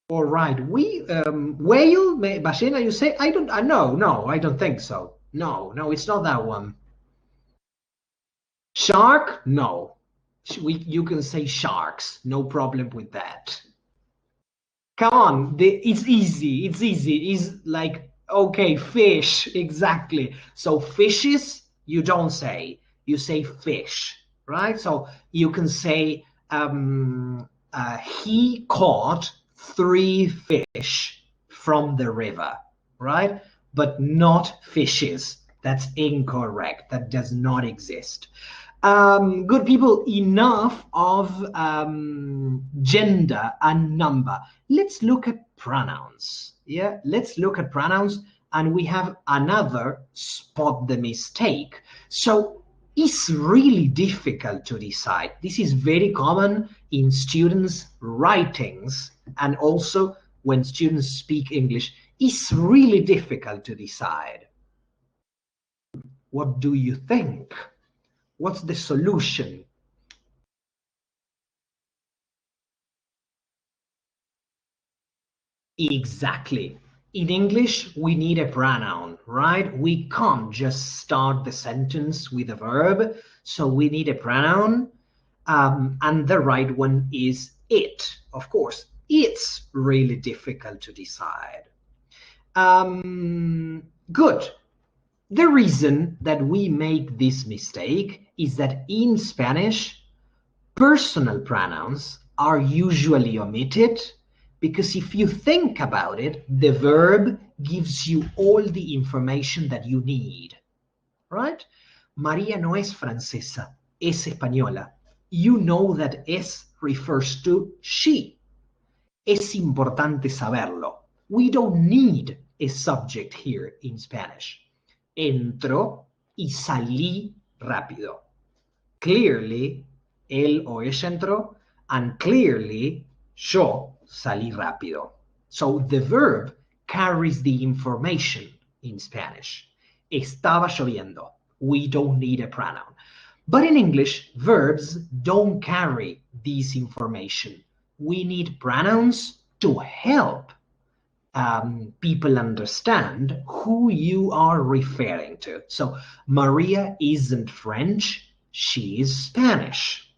All right, whale, ballena, you say? I don't, no, I don't think so. No, it's not that one. Shark? No. You can say sharks, no problem with that. Come on, it's easy, It's like, okay, fish, exactly. So fishes, you don't say, you say fish. right? So you can say, he caught 3 fish from the river, right? But not fishes. That's incorrect. That does not exist. Good people, enough of gender and number. Let's look at pronouns. Yeah, let's look at pronouns, and we have another spot the mistake. So it's really difficult to decide. This is very common in students' writings and also when students speak English. It's really difficult to decide. What do you think? What's the solution? Exactly. In English, we need a pronoun, right? We can't just start the sentence with a verb, so we need a pronoun, and the right one is it. Of course, it's really difficult to decide. Good. The reason that we make this mistake is that in Spanish, personal pronouns are usually omitted because if you think about it, the verb gives you all the information that you need, right? María no es francesa, es española. You know that es refers to she. Es importante saberlo. We don't need a subject here in Spanish. Entro y salí rápido. Clearly, él o ella entró, and clearly, yo salí rápido. So the verb carries the information in Spanish. Estaba lloviendo. We don't need a pronoun. But in English, verbs don't carry this information. We need pronouns to help people understand who you are referring to. So Maria isn't French, she is Spanish.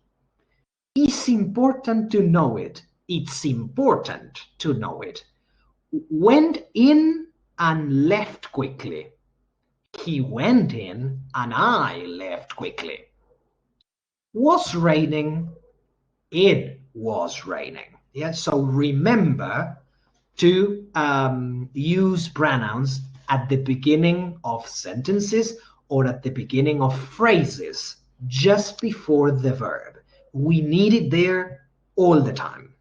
It's important to know it. It's important to know it. Went in and left quickly. He went in and I left quickly. Was raining. It was raining. Yeah, so remember to use pronouns at the beginning of sentences or at the beginning of phrases, just before the verb. We need it there all the time.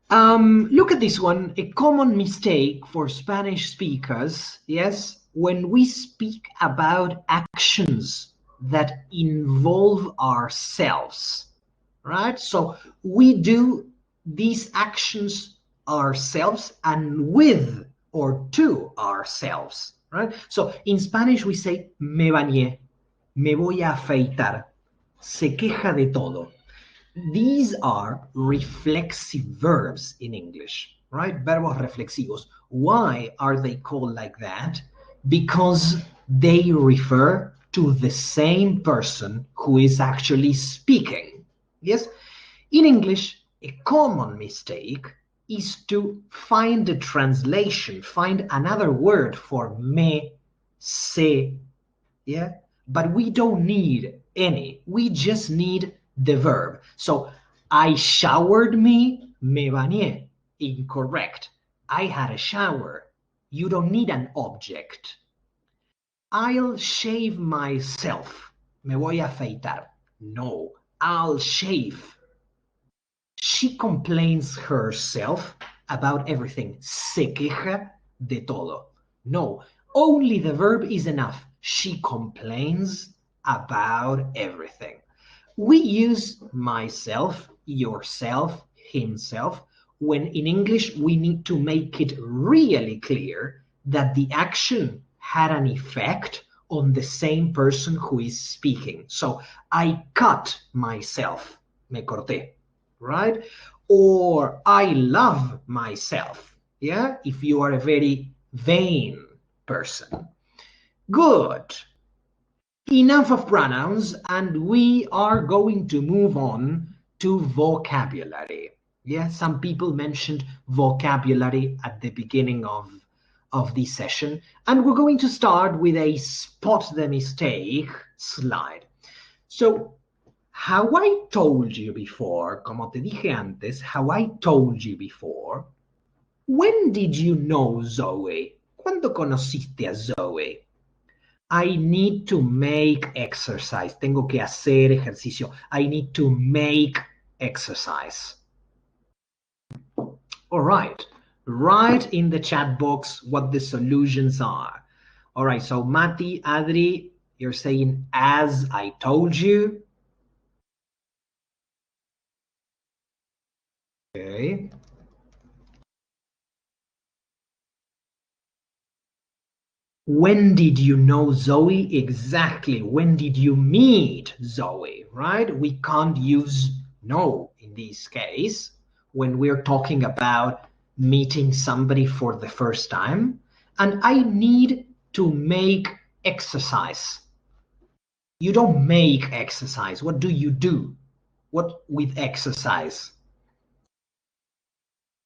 Look at this one, a common mistake for Spanish speakers, yes, when we speak about actions that involve ourselves, right? So we do these actions ourselves and with or to ourselves, right? So in Spanish we say me bañé, me voy a afeitar, se queja de todo. These are reflexive verbs in English, right? Verbos reflexivos. Why are they called like that? Because they refer to the same person who is actually speaking. Yes? In English, a common mistake is to find a translation, find another word for me, se, yeah? But we don't need any. We just need the verb. So, I showered me bañé. Incorrect. I had a shower. You don't need an object. I'll shave myself. Me voy a afeitar. No, I'll shave. She complains herself about everything. Se queja de todo. No, only the verb is enough. She complains about everything. We use myself, yourself, himself, when in English we need to make it really clear that the action had an effect on the same person who is speaking. So, I cut myself, me corté, right? Or I love myself, yeah? If you are a very vain person. Good. Enough of pronouns, and we are going to move on to vocabulary. Yeah, some people mentioned vocabulary at the beginning of this session, and we're going to start with a spot the mistake slide. So, how I told you before, como te dije antes, how I told you before, when did you know Zoe? ¿Cuándo conociste a Zoe? I need to make exercise. Tengo que hacer ejercicio. I need to make exercise. All right. Write in the chat box what the solutions are. All right. So Mati, Adri, you're saying as I told you. Okay. When did you know Zoe? Exactly. When did you meet Zoe, right? We can't use know in this case when we're talking about meeting somebody for the first time. And I need to make exercise. You don't make exercise. What do you do? What with exercise?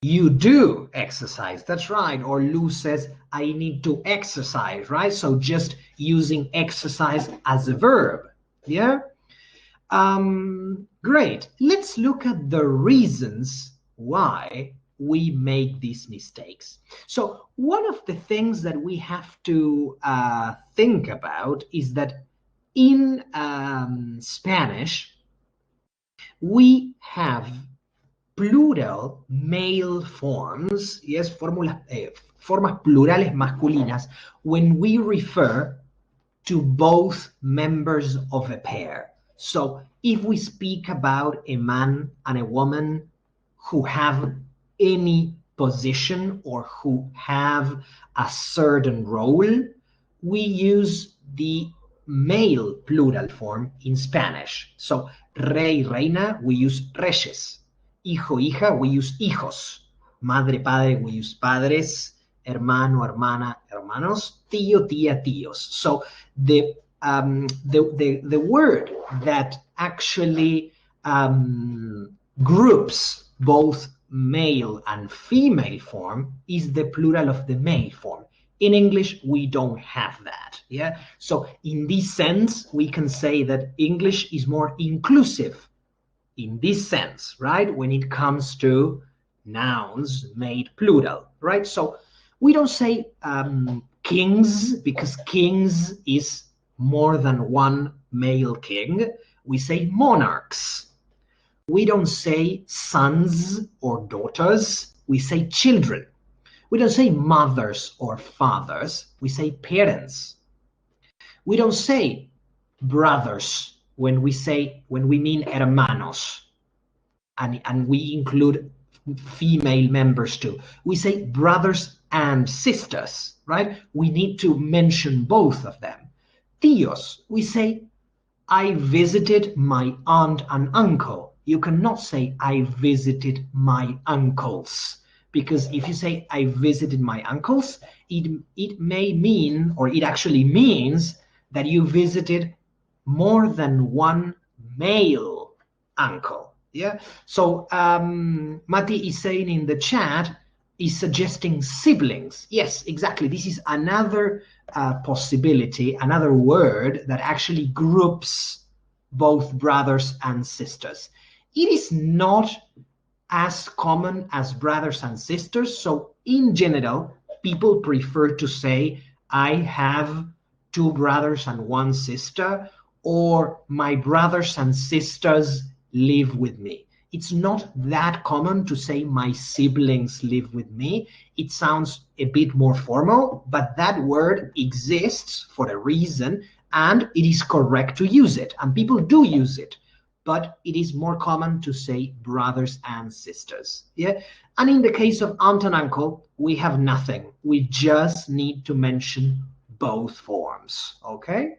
You do exercise. That's right. Or Lou says, I need to exercise, right? So just using exercise as a verb. Yeah. Great. Let's look at the reasons why we make these mistakes. So one of the things that we have to think about is that in Spanish, we have plural male forms, yes, formas plurales masculinas, when we refer to both members of a pair. So if we speak about a man and a woman who have any position or who have a certain role, we use the male plural form in Spanish. So rey, reina, we use reyes. Hijo, hija, we use hijos. Madre, padre, we use padres. Hermano, hermana, hermanos. Tío, tía, tíos. So the word that actually groups both male and female form is the plural of the male form. In English, we don't have that. Yeah. So in this sense, we can say that English is more inclusive in this sense, right? When it comes to nouns made plural, right? So we don't say kings because kings is more than one male king. We say monarchs. We don't say sons or daughters. We say children. We don't say mothers or fathers. We say parents. We don't say brothers when we mean hermanos, and we include female members too. We say brothers and sisters, right? We need to mention both of them. Tíos, we say I visited my aunt and uncle. You cannot say I visited my uncles, because if you say I visited my uncles, it may mean, or it actually means, that you visited more than one male uncle. Yeah. So Mati is saying in the chat, is suggesting siblings. Yes, exactly. This is another possibility, another word that actually groups both brothers and sisters. It is not as common as brothers and sisters. So in general, people prefer to say, I have two brothers and one sister, or my brothers and sisters live with me. It's not that common to say my siblings live with me. It sounds a bit more formal, but that word exists for a reason, and it is correct to use it, and people do use it. But it is more common to say brothers and sisters. Yeah. And in the case of aunt and uncle, we have nothing. We just need to mention both forms. Okay.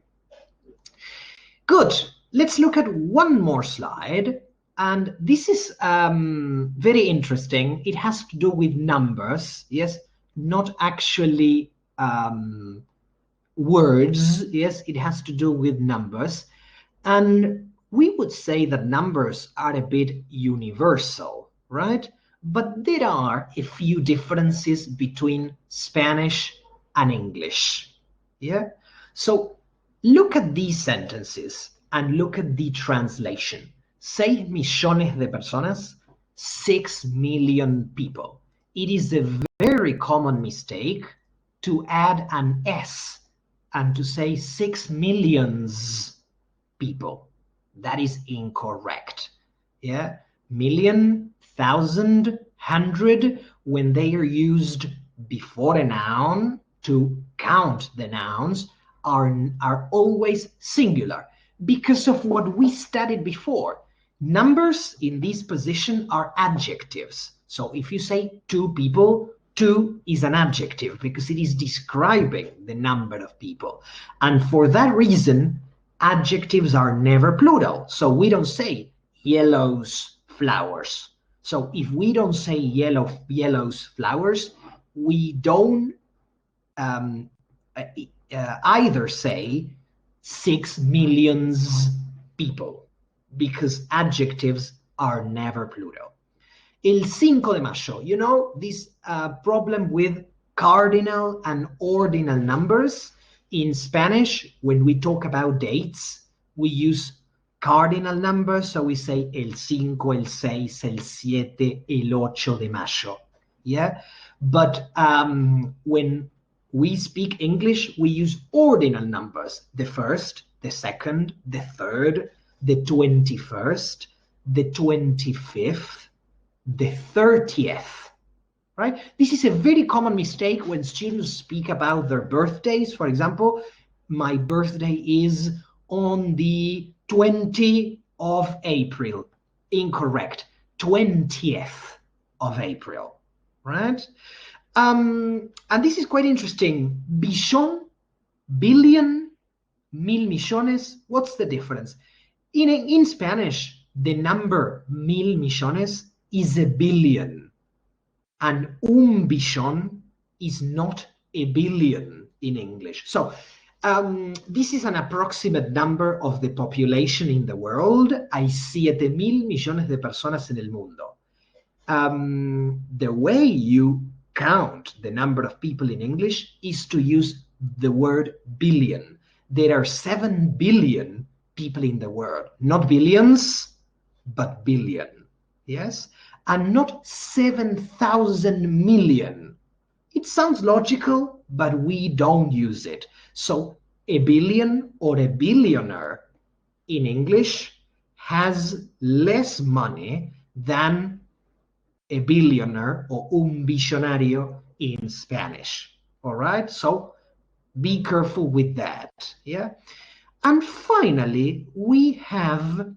Good. Let's look at one more slide. And this is very interesting. It has to do with numbers. Yes. Not actually words. Yes. It has to do with numbers. And we would say that numbers are a bit universal, right? But there are a few differences between Spanish and English. Yeah. So look at these sentences. and look at the translation. 6 millones de personas, 6 million people. It is a very common mistake to add an S and to say 6 millions people. That is incorrect. Yeah, million, thousand, hundred, when they are used before a noun to count the nouns, are always singular because of what we studied before. Numbers in this position are adjectives. So if you say 2 people, 2 is an adjective because it is describing the number of people. And for that reason, adjectives are never plural. So we don't say yellows, flowers. So if we don't say yellows, flowers, we don't either say 6 millions people because adjectives are never plural. El 5 de mayo, you know, this problem with cardinal and ordinal numbers. In Spanish, when we talk about dates, we use cardinal numbers, so we say el 5, el 6, el 7, el 8 de mayo. Yeah, but when we speak English, we use ordinal numbers: the 1st, the 2nd, the 3rd, the 21st, the 25th, the 30th. Right? This is a very common mistake when students speak about their birthdays. For example, my birthday is on the 20th of April. Incorrect. 20th of April. Right? And this is quite interesting. Billón, billion, mil millones. What's the difference? In Spanish, the number mil millones is a billion. And billón is not a billion in English. So this is an approximate number of the population in the world. Hay 7.000 millones de personas en el mundo. The way you count the number of people in English is to use the word billion. There are 7 billion people in the world, not billions, but billion. Yes? And not 7,000 million. It sounds logical, but we don't use it. So a billion or a billionaire in English has less money than a billionaire or un billonario in Spanish. All right? So be careful with that. Yeah. And finally, we have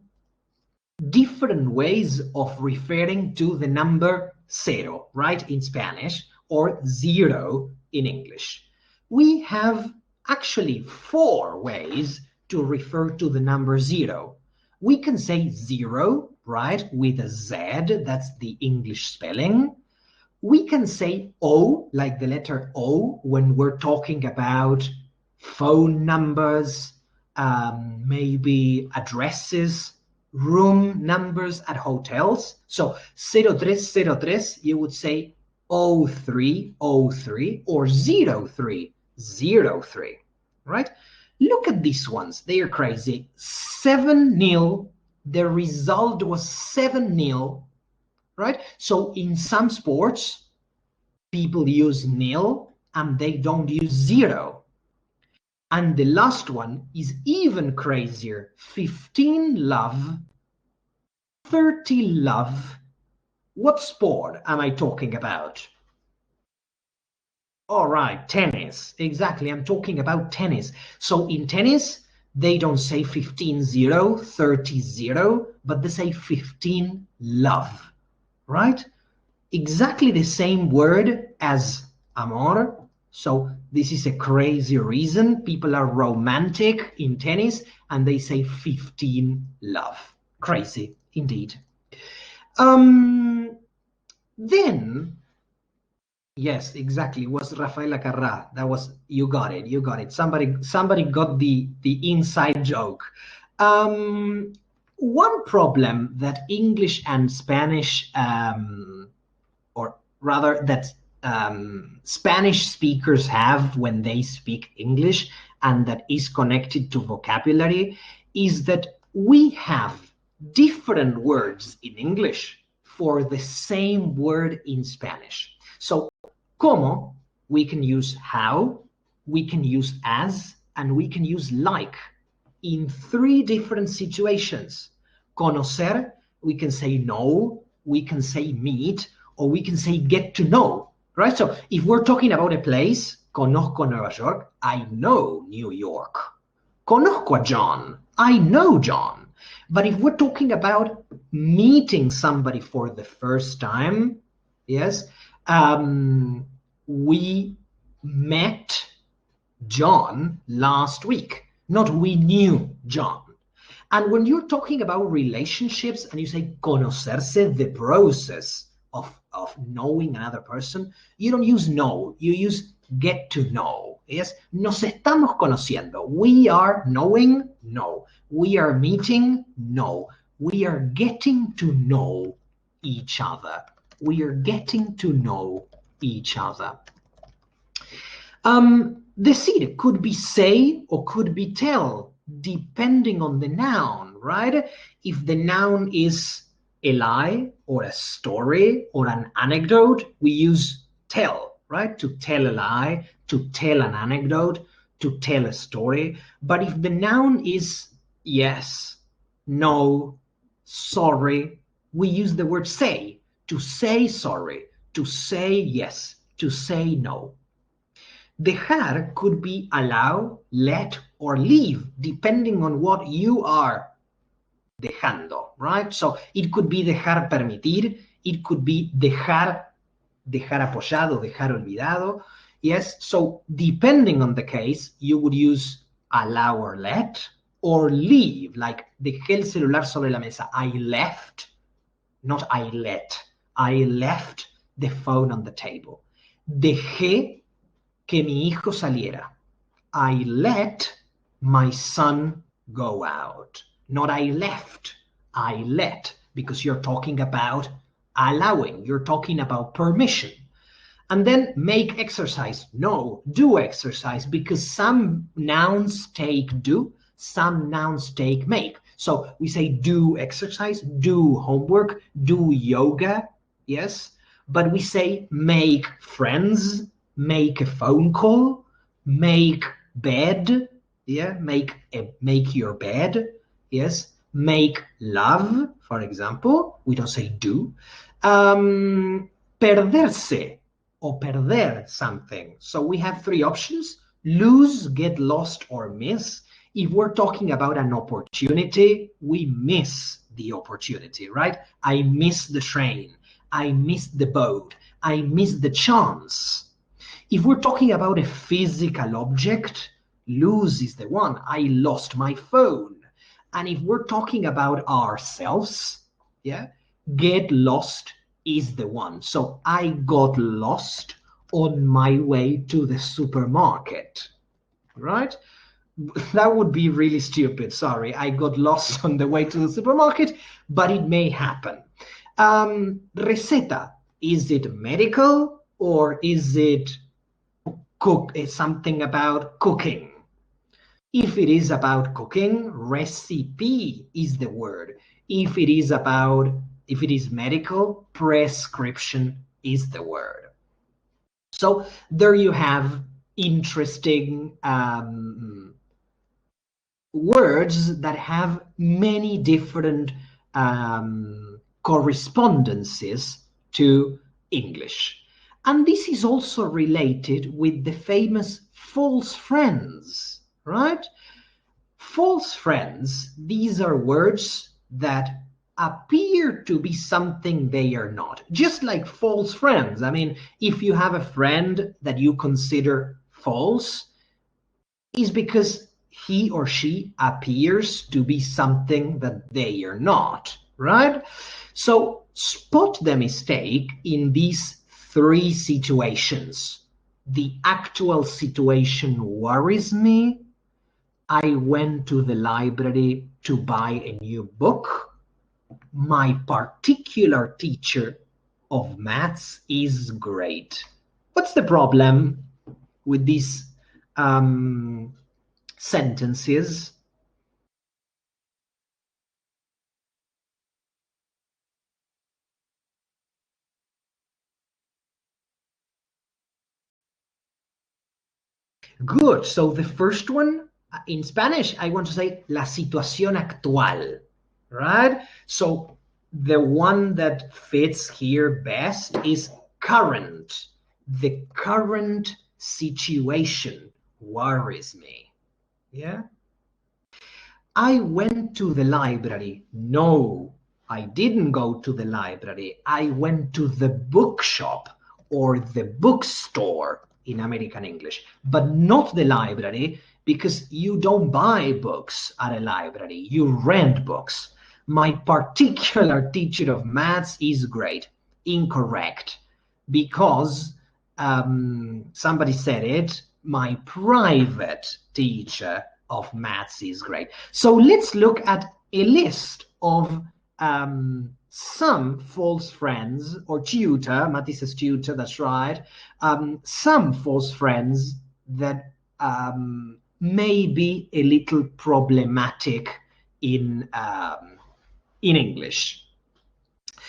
different ways of referring to the number cero, right, in Spanish, or zero in English. We have actually 4 ways to refer to the number 0. We can say 0, right, with a Z, that's the English spelling. We can say O, like the letter O, when we're talking about phone numbers, maybe addresses, room numbers at hotels. So 0303, you would say 0303 or 0303, right? Look at these ones. They are crazy. 7-0. The result was 7-0, right? So in some sports, people use nil and they don't use 0. And the last one is even crazier. 15 love, 30 love. What sport am I talking about? All right, tennis. Exactly, I'm talking about tennis. So in tennis, they don't say 15-0, 30-0, but they say 15 love, right? Exactly the same word as amor. So this is a crazy reason. People are romantic in tennis and they say 15 love. Crazy indeed. Then, yes, exactly. It was Rafaela Carrà. That was, you got it. You got it. Somebody got the inside joke. One problem that English and Spanish, or rather that Spanish speakers have when they speak English, and that is connected to vocabulary, is that we have different words in English for the same word in Spanish. So, como, we can use how, we can use as, and we can use like in 3 different situations. Conocer, we can say know, we can say meet, or we can say get to know, right? So if we're talking about a place, conozco Nueva York, I know New York. Conozco a John, I know John. But if we're talking about meeting somebody for the first time, yes, we met John last week, not we knew John. And when you're talking about relationships and you say conocerse, the process of knowing another person, you don't use know, you use get to know. Yes, nos estamos conociendo. We are knowing, no. We are meeting, no. We are getting to know each other. We are getting to know each other. Decir could be say or could be tell, depending on the noun, right? If the noun is a lie or a story or an anecdote, we use tell, right? To tell a lie, to tell an anecdote, to tell a story. But if the noun is yes, no, sorry, we use the word say, to say sorry, to say yes, to say no. Dejar could be allow, let, or leave, depending on what you are dejando, right? So it could be dejar permitir, it could be dejar apoyado, dejar olvidado. Yes, so depending on the case, you would use allow or let, or leave, like dejé el celular sobre la mesa. I left, not I let. I left the phone on the table. Dejé que mi hijo saliera. I let my son go out. Not I left, I let, because you're talking about allowing, you're talking about permission. And then make exercise. No, do exercise, because some nouns take do, some nouns take make. So we say do exercise, do homework, do yoga, yes? But we say make friends, make a phone call, make bed, yeah, make your bed, yes, make love, for example, we don't say do. Perderse, or perder something. So we have 3 options: lose, get lost, or miss. If we're talking about an opportunity, we miss the opportunity, right? I miss the train, I miss the boat, I miss the chance. If we're talking about a physical object, lose is the one. I lost my phone. And if we're talking about ourselves, yeah, get lost is the one. So I got lost on my way to the supermarket, right? That would be really stupid. Sorry, I got lost on the way to the supermarket, but it may happen. Receta, is it medical or is it something about cooking? If it is about cooking, recipe is the word. If it is medical, prescription is the word. So there you have interesting words that have many different correspondences to English. And this is also related with the famous false friends, right? False friends, these are words that appear to be something they are not. Just like false friends. I mean, if you have a friend that you consider false, is because he or she appears to be something that they are not, right? So spot the mistake in these 3 situations. The actual situation worries me. I went to the library to buy a new book. My particular teacher of maths is great. What's the problem with these sentences? Good. So the first one, in Spanish, I want to say la situación actual, right? So the one that fits here best is current. The current situation worries me. Yeah. I went to the library. No, I didn't go to the library. I went to the bookshop or the bookstore in American English, but not the library, because you don't buy books at a library, you rent books. My particular teacher of maths is great. Incorrect, because somebody said it, my private teacher of maths is great. So let's look at a list of some false friends, or tutor, Matisse says tutor, that's right. Some false friends that may be a little problematic in English.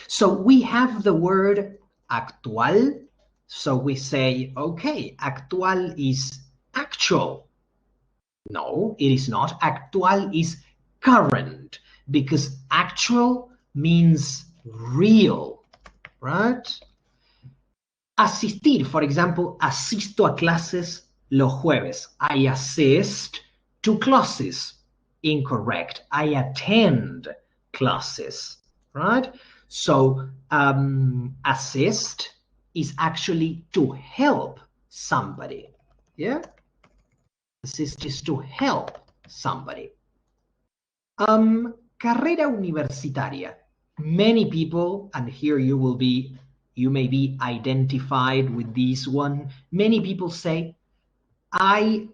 So we have the word actual. So we say, okay, actual is actual. No, it is not. Actual is current, because actual means real, right? Asistir, for example, asisto a clases los jueves. I assist to classes. Incorrect. I attend classes, right? So assist is actually to help somebody, yeah? Assist is to help somebody. Carrera universitaria. Many people, and here you may be identified with this one. Many people say, I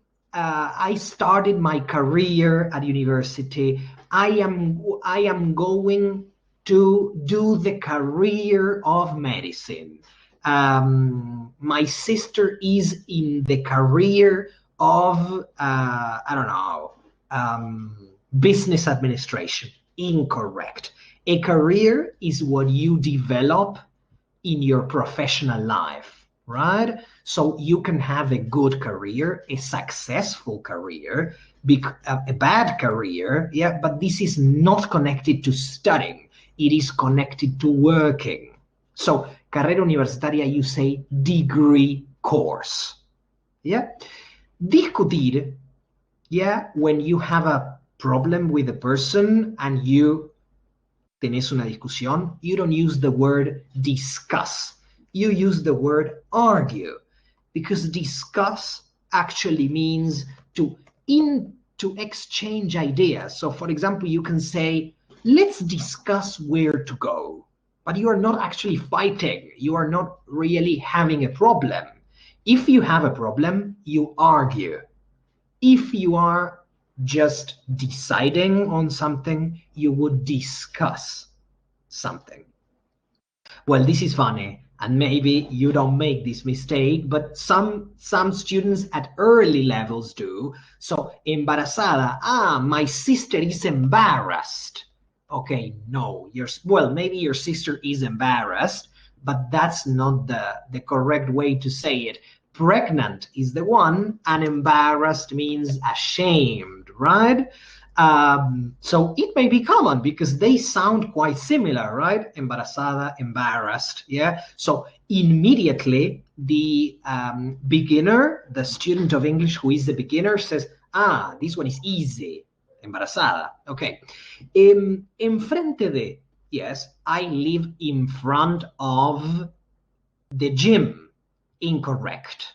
started my career at university. I am going to do the career of medicine. My sister is in the career of I don't know, business administration. Incorrect. A career is what you develop in your professional life, right? So you can have a good career, a successful career, a bad career, yeah, but this is not connected to studying. It is connected to working. So carrera universitaria, you say degree course, yeah? Discutir, yeah, when you have a problem with a person and you tenés una discusión, you don't use the word discuss. You use the word argue, because discuss actually means to exchange ideas. So for example, you can say, let's discuss where to go, but you are not actually fighting. You are not really having a problem. If you have a problem, you argue. If you are just deciding on something, you would discuss something. Well, this is funny, and maybe you don't make this mistake, but some students at early levels do. So, embarazada, my sister is embarrassed. Okay, no, maybe your sister is embarrassed, but that's not the correct way to say it. Pregnant is the one, and embarrassed means ashamed, right? So it may be common because they sound quite similar, right? Embarazada, embarrassed, yeah? So immediately the beginner, the student of English who is the beginner says, this one is easy, embarazada, okay. Enfrente de, yes, I live in front of the gym. Incorrect.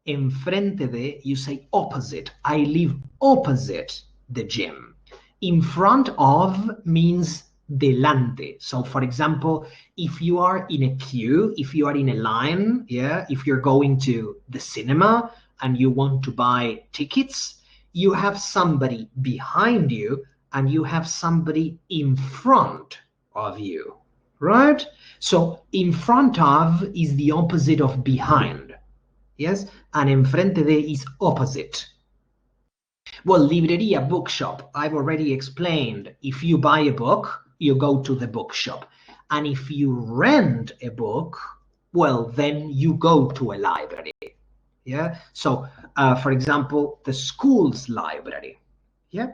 Enfrente de, you say opposite. I live opposite the gym. In front of means delante. So for example, if you are in a queue, if you are in a line, yeah, if you're going to the cinema and you want to buy tickets, you have somebody behind you and you have somebody in front of you, right? So in front of is the opposite of behind. yes? And enfrente de is opposite. Well, librería, bookshop, I've already explained. If you buy a book, you go to the bookshop. And if you rent a book, well, then you go to a library. Yeah. So, for example, the school's library. Yeah.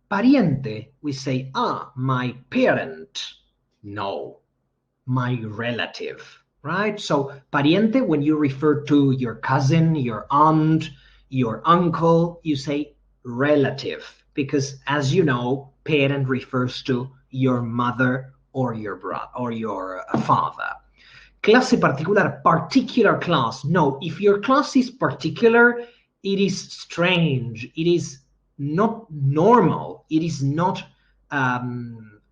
Pariente, we say, my parent. No, my relative, right? So, pariente, when you refer to your cousin, your aunt, your uncle, you say relative, because as you know, parent refers to your mother or your brother or your father. Clase particular, particular class. No, if your class is particular, it is strange. It is not normal. It is not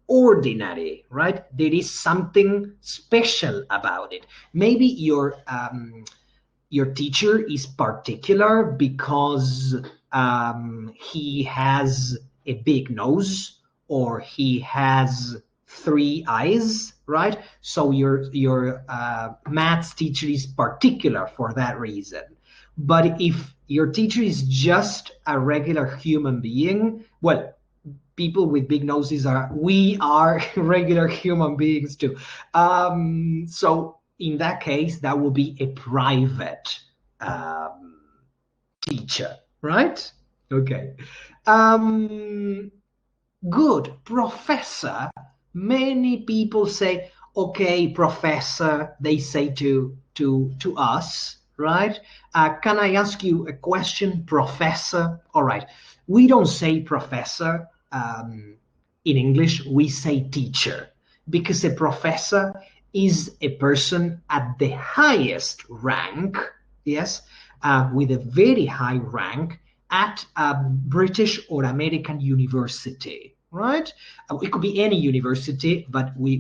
ordinary, right? There is something special about it. Maybe your teacher is particular because he has a big nose or he has 3 eyes, right? So your maths teacher is particular for that reason. But if your teacher is just a regular human being, well, people with big noses we are regular human beings too. So in that case, that will be a private teacher, right? Okay. Good. Professor. Many people say, okay, professor, they say to us, right? Can I ask you a question, professor? All right. We don't say professor in English, we say teacher, because a professor is a person at the highest rank, yes, with a very high rank at a British or American university, right? It could be any university, but we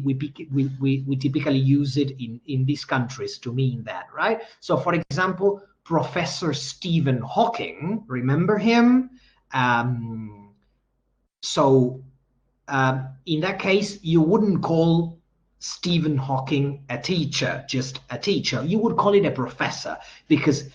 typically use it in these countries to mean that, right? So, for example, Professor Stephen Hawking, remember him? So in that case, you wouldn't call Stephen Hawking a teacher, just a teacher. You would call it a professor because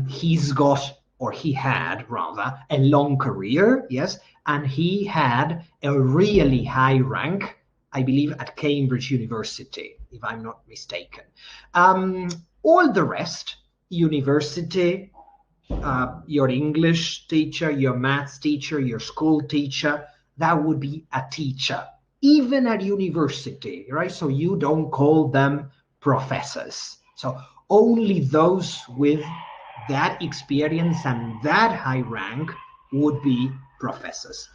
he's got, or he had rather, a long career, yes, and he had a really high rank, I believe, at Cambridge University, if I'm not mistaken. All the rest, university, your English teacher, your maths teacher, your school teacher, that would be a teacher, even at university, right? So you don't call them professors. So only those with that experience and that high rank would be professors.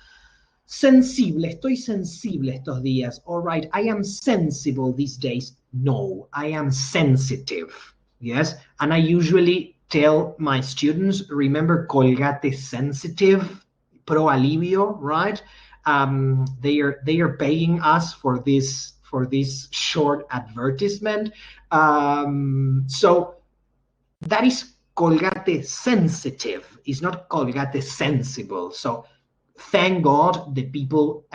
Sensible, estoy sensible estos días. All right, I am sensible these days. No, I am sensitive. Yes, and I usually tell my students, remember colgate sensitive, pro alivio, right? They are paying us for this short advertisement. So that is colgate sensitive. It's not colgate sensible. So thank God the people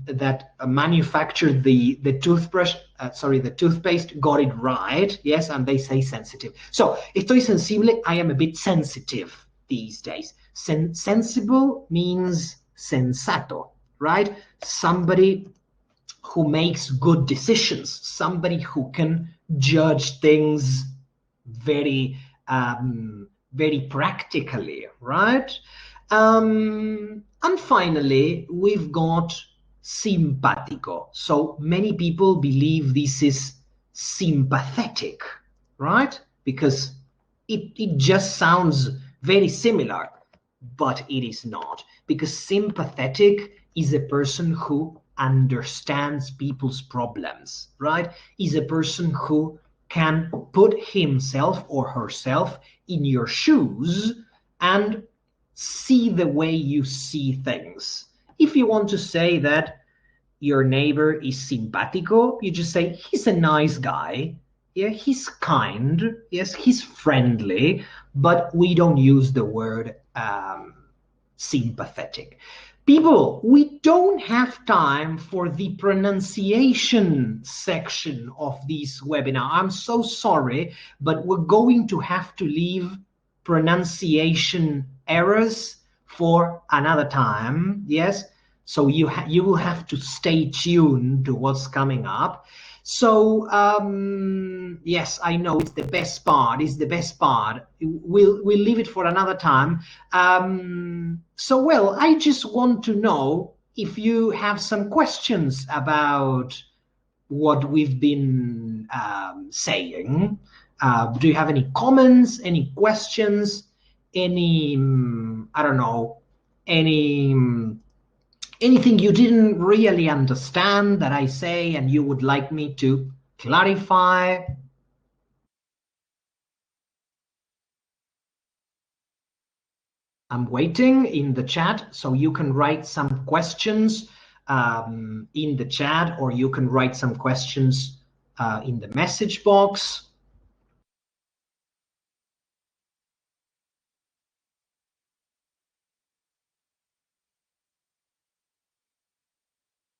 that manufactured the toothbrush, the toothpaste got it right. Yes, and they say sensitive. So estoy sensible. I am a bit sensitive these days. Sensible means sensato, right? Somebody who makes good decisions, somebody who can judge things very very practically, right? And finally, we've got simpático. So many people believe this is sympathetic, right? Because it just sounds very similar, but it is not. Because sympathetic is a person who understands people's problems, right? Is a person who can put himself or herself in your shoes and see the way you see things. If you want to say that your neighbor is simpático, you just say, he's a nice guy. Yeah, he's kind. Yes, he's friendly. But we don't use the word sympathetic. People, we don't have time for the pronunciation section of this webinar. I'm so sorry, but we're going to have to leave pronunciation errors for another time. Yes, so you will have to stay tuned to what's coming up. So yes, I know it's the best part. It's the best part. We'll leave it for another time. So well, I just want to know if you have some questions about what we've been saying. Do you have any comments, any questions, any I don't know, any anything you didn't really understand that I say and you would like me to clarify? I'm waiting in the chat, so you can write some questions in the chat, or you can write some questions in the message box.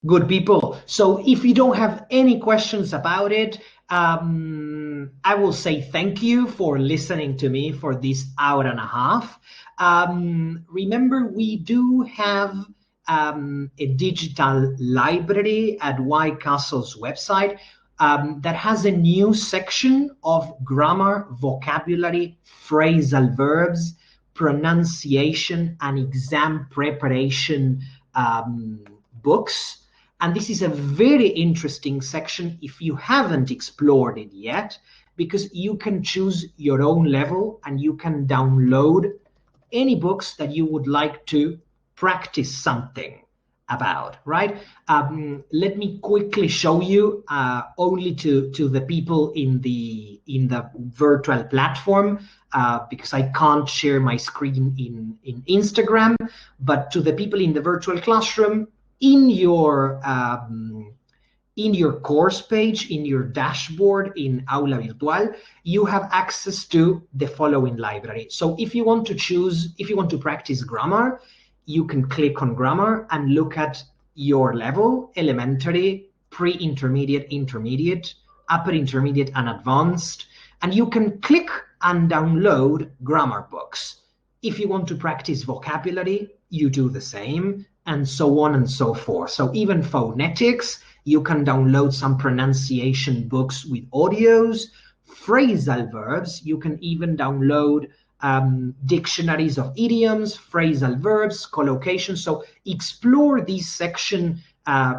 Good people. So if you don't have any questions about it, I will say thank you for listening to me for this hour and a half. Remember, we do have a digital library at White Castle's website that has a new section of grammar, vocabulary, phrasal verbs, pronunciation, and exam preparation books. And this is a very interesting section if you haven't explored it yet, because you can choose your own level and you can download any books that you would like to practice something about, right? Let me quickly show you only to the people in the virtual platform, because I can't share my screen in Instagram, but to the people in the virtual classroom, in your course page, in your dashboard in Aula Virtual, you have access to the following library. So if you want to practice grammar, you can click on grammar and look at your level: elementary, pre-intermediate, intermediate, upper intermediate, and advanced. And you can click and download grammar books. If you want to practice vocabulary, you do the same, and so on and so forth. So even phonetics, you can download some pronunciation books with audios. Phrasal verbs, you can even download dictionaries of idioms, phrasal verbs, collocation. So explore this section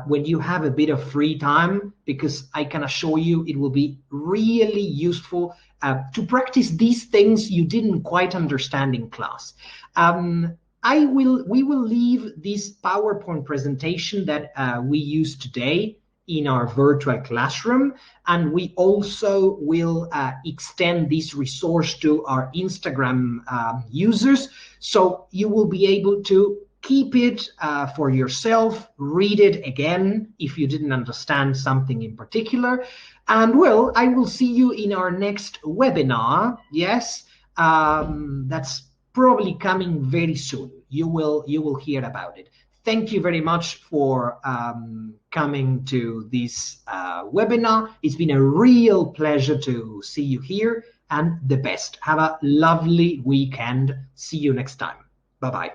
when you have a bit of free time, because I can assure you it will be really useful to practice these things you didn't quite understand in class. We will leave this PowerPoint presentation that we use today in our virtual classroom, and we also will extend this resource to our Instagram users, so you will be able to keep it for yourself, read it again if you didn't understand something in particular. And well, I will see you in our next webinar. Yes, that's probably coming very soon. You will hear about it. Thank you very much for coming to this webinar. It's been a real pleasure to see you here, and the best. Have a lovely weekend. See you next time. Bye-bye.